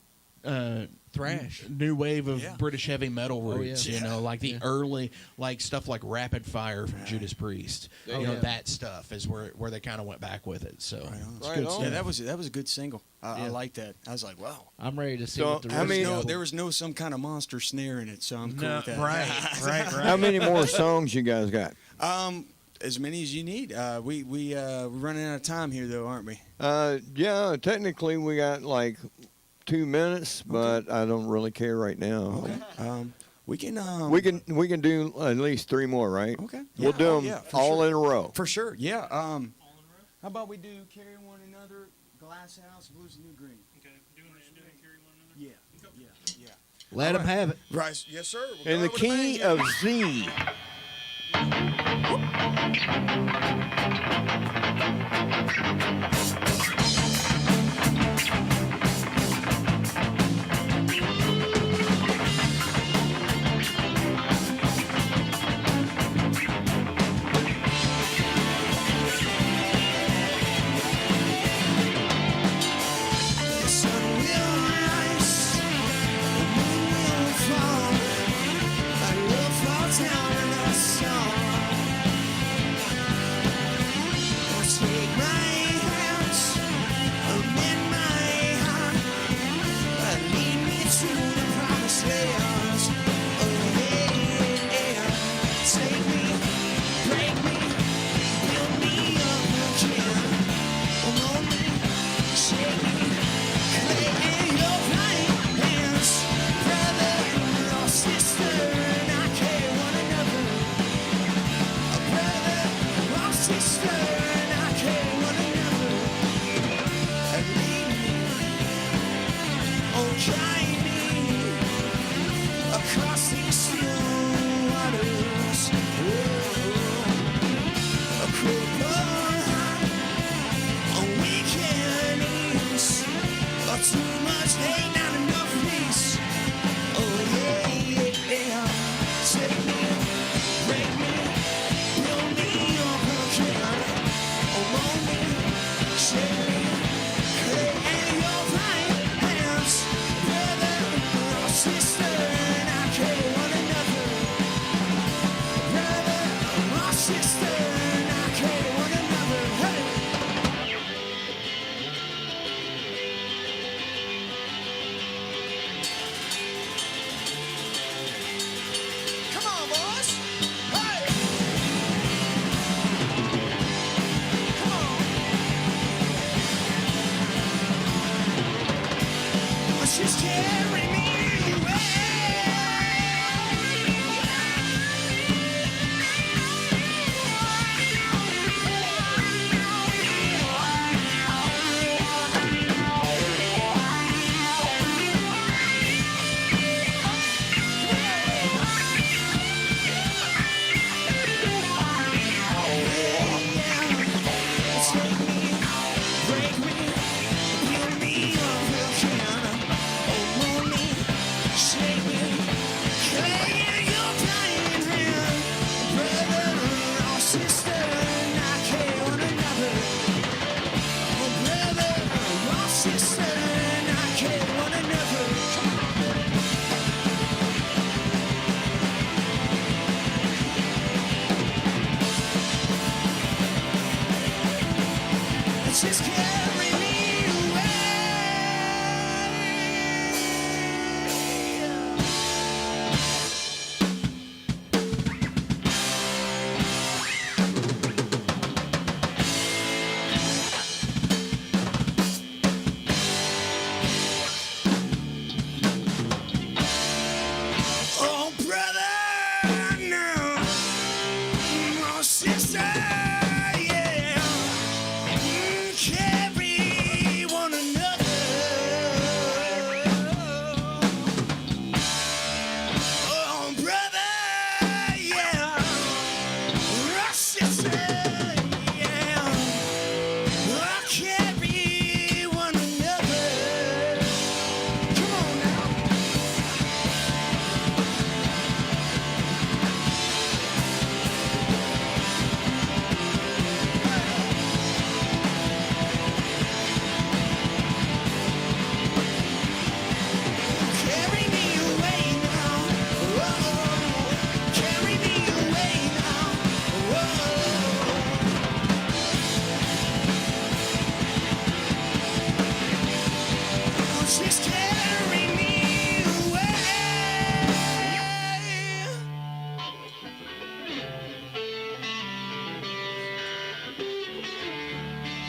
Thrash. new wave of British heavy metal roots, yeah. like the early, like stuff like Rapid Fire from Judas Priest. That stuff is where they kind of went back with it. So it's good stuff. Yeah, that was a good single. I like that. I was like, wow. I'm ready to see So, what the how rest many- of the There was no some kind of monster snare in it, so I'm cool with that. right. How many more songs you guys got? As many as you need. We're running out of time here, though, aren't we? Yeah, technically we got like 2 minutes, but I don't really care right now. We can. We can do at least 3 more, right? Okay. We'll Yeah, do them for all sure. in a row. For sure. Yeah. How about we do Carry One Another, Glass House, Blues and New Green? Okay, doing carry one another. Yeah. Let them have it. Right. Yes, sir. We'll In go the with a bang, key yeah. of Z. The sun will rise, the moon will fall, I will fall down in a song. Take my hands, guide me across these still waters. A cripple on weekend knees. Too much hate, not enough peace. Oh yeah, yeah. Take me, break me, build me up again. Oh, mold me, shape me, in your right hands. Brother or sister, and I carry one another. Brother or sister, and I carry one another. Hey. Come on, boys. Hey. Come on. She's carrying me away. Take me, break me, build me up again. Oh, mold me, shape me, clay in your dying hand. Brother or sister, not care one another. Oh, brother or sister, not care one another. Just carry me away. Oh, brother, no. Oh, sister, yeah. Carry one another. Oh, brother, yeah. Oh, sister, yeah. Oh, carry one another. Come on now. Carry me away now. Whoa. Carry me away now. Whoa. Just carry me away.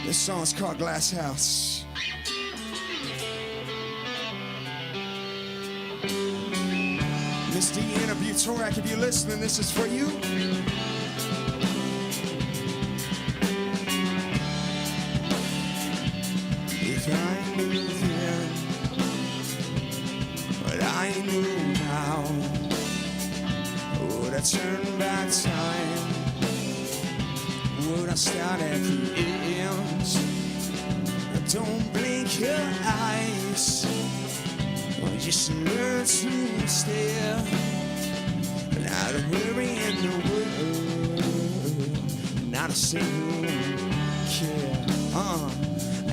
This song's called Glass House. Mr. Interview Torak, if you're listening, this is for you. If I knew then what I knew now, would I turn back time? Would I start at the end? Don't blink your eyes, or just learn to stare. Not a worry in the world, not a single care.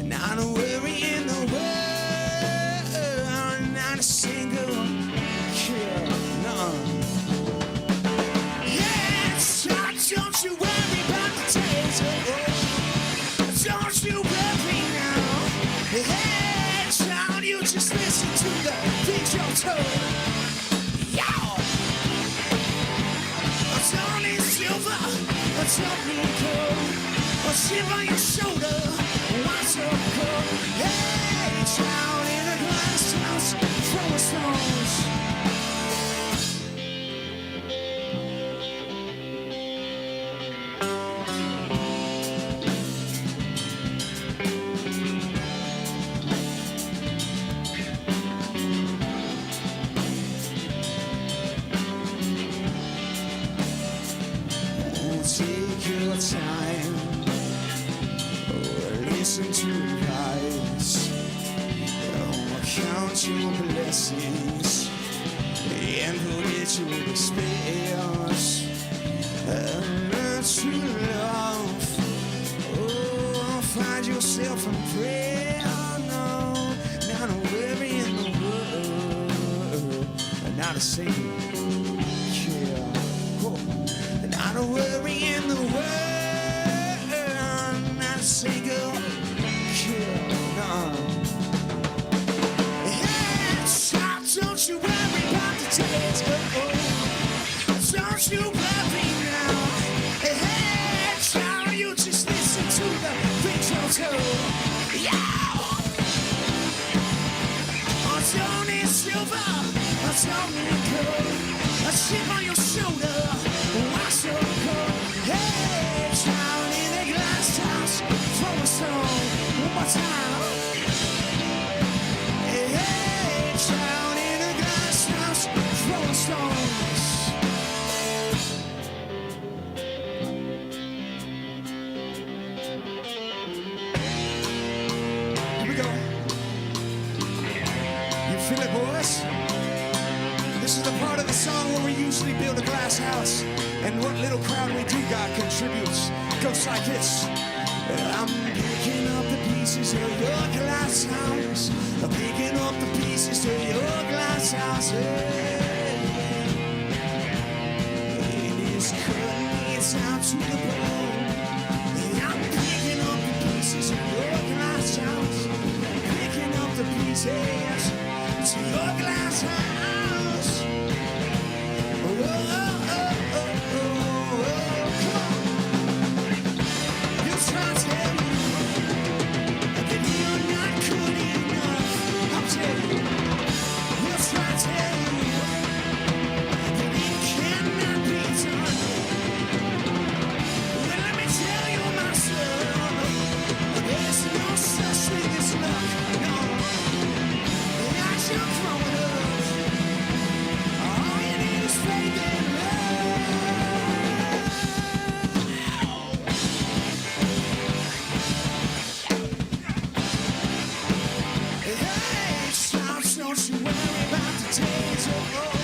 Not a worry in the world, not a single care. No. Yeah, stop, don't you worry about the days. Don't you worry now. Hey, child, you just listen to the things you're told. Yow! Don't need silver, don't need gold. A chip on your shoulder, what's your cold? Hey, child, in a glass house, throwing stones. more time. Oh, listen to advice. Oh, count your blessings and put it to the space. Learn to love. Oh, find yourself in prayer. No, not a worry in the world, not a single care. Oh, not a worry in the world, not a single care. No. Hey, child, don't you worry about the days. Don't you worry now. Hey, child, you just listen to the intro. Yeah. Don't need silver, don't need gold. A chip on your shoulder, why so cold? Hey, child in a glass house, throw a stone. One more time. Hey, child in a glass house, throw a stone. Here we go. You feel it, boys? This is the part of the song where we usually build a glass house, and what little crowd we do got contributes. Goes like this. I'm picking up the pieces of your glass house. I'm picking up the pieces of your glass house. Hey. It is cutting me down to the bone. I'm picking up the pieces of your glass house. Picking up the pieces to your glass house. Oh, oh, oh, oh, oh, oh, come on. You'll try to tell me that you're not good enough. I'll tell you. We'll try to tell you that it cannot be done. Well, let me tell you, my son, there's no such thing as luck. No. Not you growing up. All you need is faith and love. Hey, child, don't you worry about the days of old.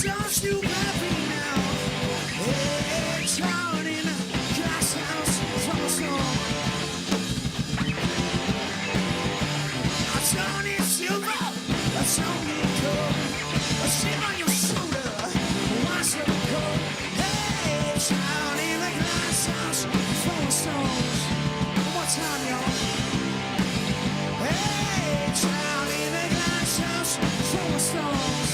Don't you worry now. Hey, child in a glass house from a storm. I don't need silver, I don't need gold. A chip on your shoulder, why so cold? Hey, child in a glass house full of stones. One more time, y'all. Hey, child in a glass house full of stones.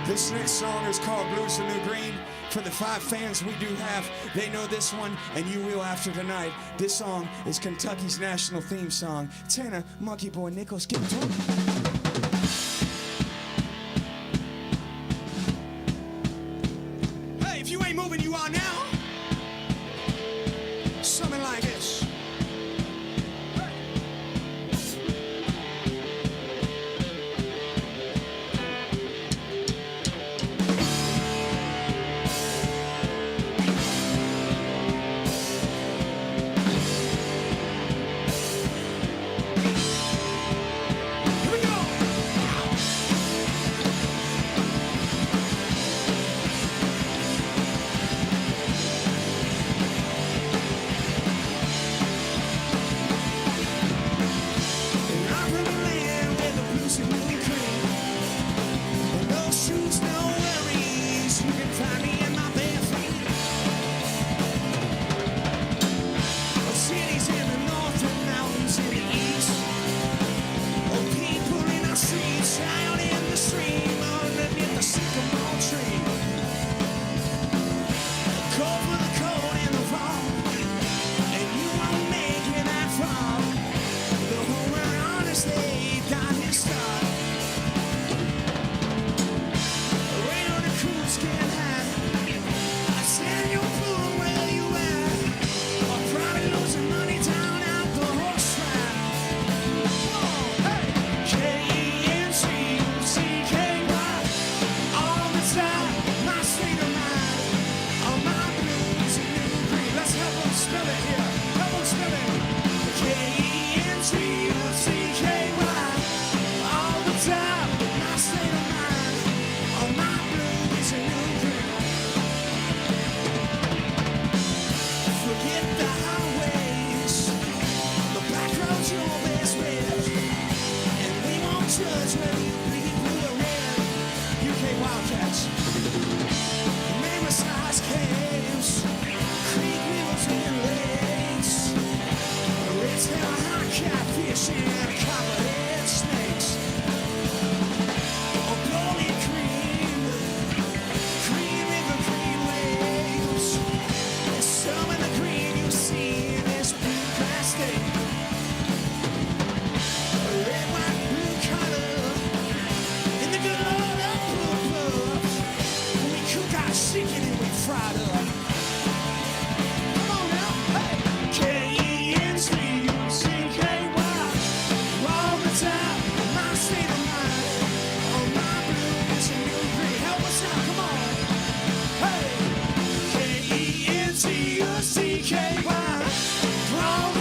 This next song is called Blues the New Green. For the 5 fans we do have, they know this one, and you will after tonight. This song is Kentucky's national theme song. Tanner, Monkey Boy, Nichols, get to it. Hey, if you ain't moving, you are now. Something like this. Here we go.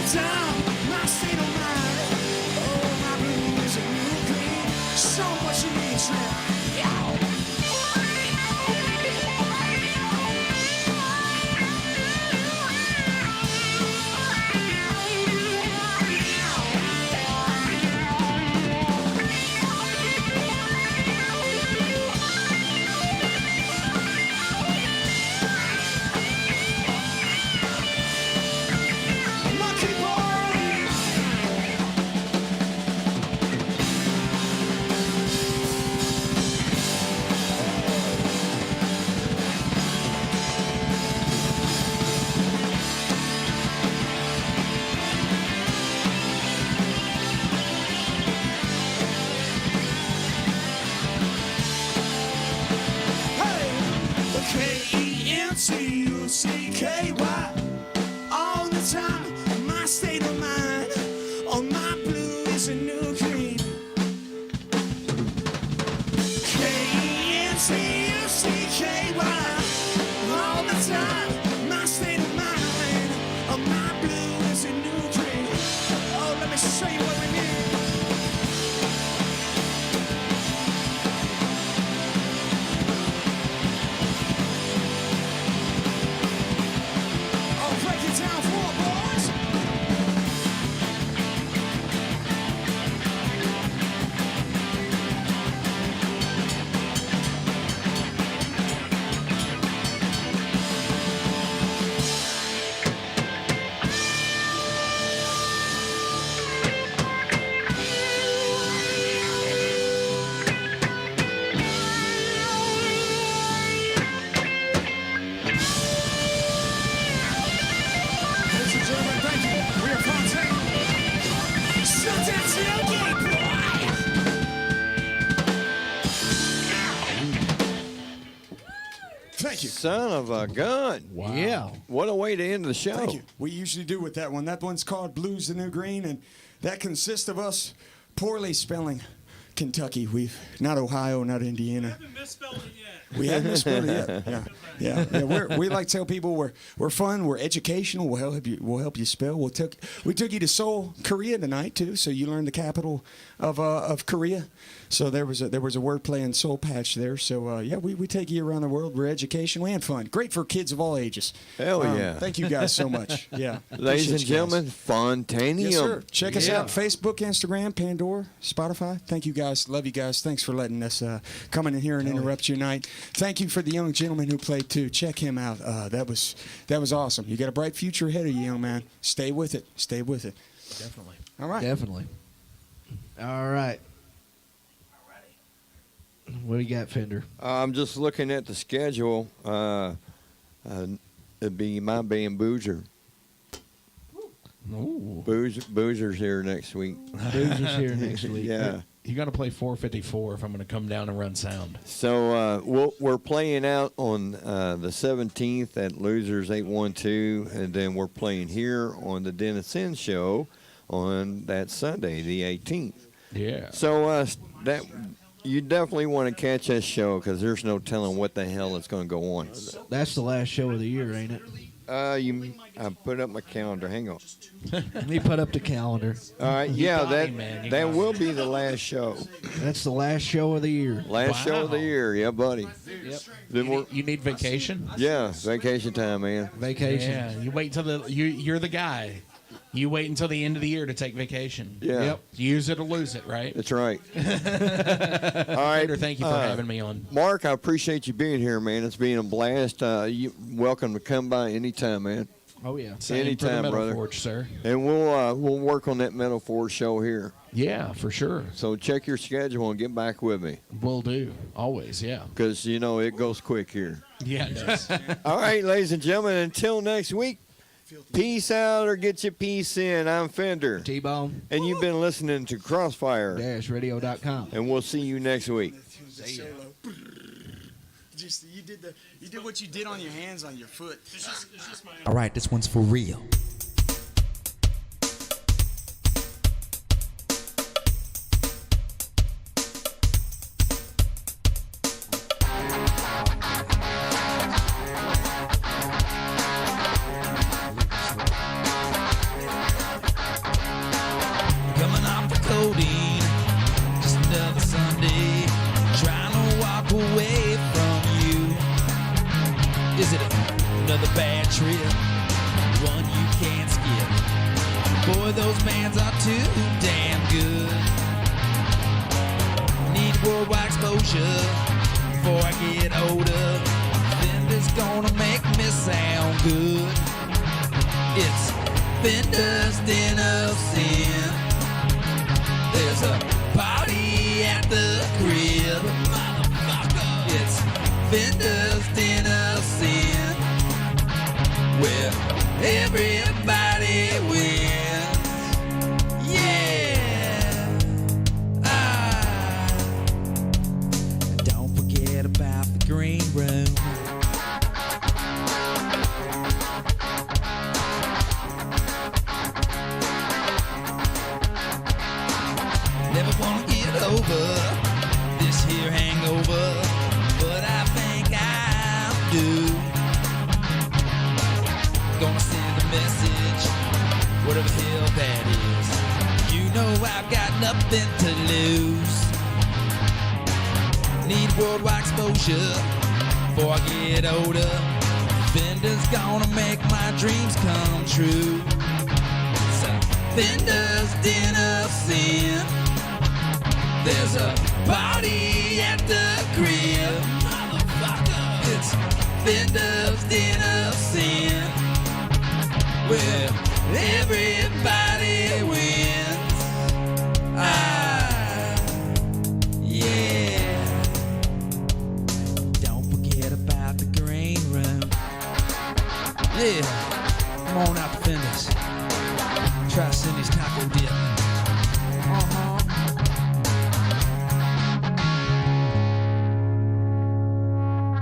the time, my state of mind. Oh, my blue is a new green. So much you need, Slim. Monkey boy. K-E-N-T-U-C-K-Y. All the time, my state of mind. On my blue is a new green. K-E-N-T-U-C-K-Y. All the time, my state of mind. On my blue is a new green. Oh, let me show you what we need. I'll break it down for you, boys. Ladies and gentlemen, thank you. We are Fontaine. Shut that tailgate, boy! Thank you. Son of a gun. Wow. Yeah. What a way to end the show. Thank you. We usually do with that one. That one's called Blues the New Green, and that consists of us poorly spelling Kentucky. We've not Ohio, not Indiana. haven't misspelled it yet. We haven't misspelled it yet. Yeah. We like to tell people we're fun, we're educational. We'll help you spell. We took you to Seoul, Korea tonight too, so you learned the capital of Korea. So there was a wordplay in Soul Patch there. So we take you around the world. We're educational and fun. Great for kids of all ages. Hell yeah. Thank you guys so much. Yeah. Ladies and Appreciate you guys. gentlemen, Fontainium. Yes, sir. Check us Yeah. out. Facebook, Instagram, Pandora, Spotify. Thank you guys. Love you guys. Thanks for letting us come in here and interrupt your night. Thank you for the young gentleman who played too. Check him out. That was awesome. You got a bright future ahead of you, young man. Stay with it. Stay with it. Definitely. All right. Definitely. All right. What do you got, Fender? I'm just looking at the schedule. It'd be my band Boozer. Ooh. Boozer's here next week. Boozer's here next week. Yeah. You got to play 454 if I'm going to come down and run sound. So we're playing out on the 17th at Losers 812, and then we're playing here on the Dennis N Show on that Sunday, the 18th. Yeah. So that you definitely want to catch that show because there's no telling what the hell is going to go on. That's the last show of the year, ain't it? I put up my calendar. Hang on. Let me put up the calendar. All right, yeah, got that me, man. You that got me. will be the last show. That's the last show of the year. Last show of the Wow. year, yeah, buddy. Yep. Then we're You need vacation? yeah, vacation time, man. Vacation. Yeah. You wait till you're the guy. You wait until the end of the year to take vacation. Yeah. Yep. Use it or lose it, right? That's right. All right, Fender, thank you for having me on. Mark, I appreciate you being here, man. It's been a blast. You welcome to come by anytime, man. Oh, yeah. Same for Anytime, the Metal brother. Forge, sir. And we'll work on that Metal Force show here. Yeah, for sure. So check your schedule and get back with me Will do. Always, yeah. because you know it goes quick here. Yeah, it does. All right, ladies and gentlemen, until next week, peace out or get your peace in. I'm Fender, T-Bone and you've been listening to Crossfire, radio.com. and we'll see you next week. Just you did what you did on your hands on your foot. It's just my All right, this one's for real. Boy, those bands are too damn good. Need worldwide exposure before I get older. Fender's gonna make me sound good. It's Fender's Den of Sin. There's a party at the crib. Motherfucker. It's Fender's Den of Sin, where everybody wins. Yeah. Don't forget about the green room. Never wanna get over this here hangover, but I think I'll do. Gonna send a message, whatever the hell that is. You know I've got nothing to lose. Need worldwide exposure before I get older. Fender's gonna make my dreams come true. So Fender's Den of Sin. There's a party at the crib. Motherfucker. It's Fender's Den of Sin, where everybody wins. Yeah. Don't forget about the green room. Yeah. Come on out to Fender's. Try Cindy's taco dip.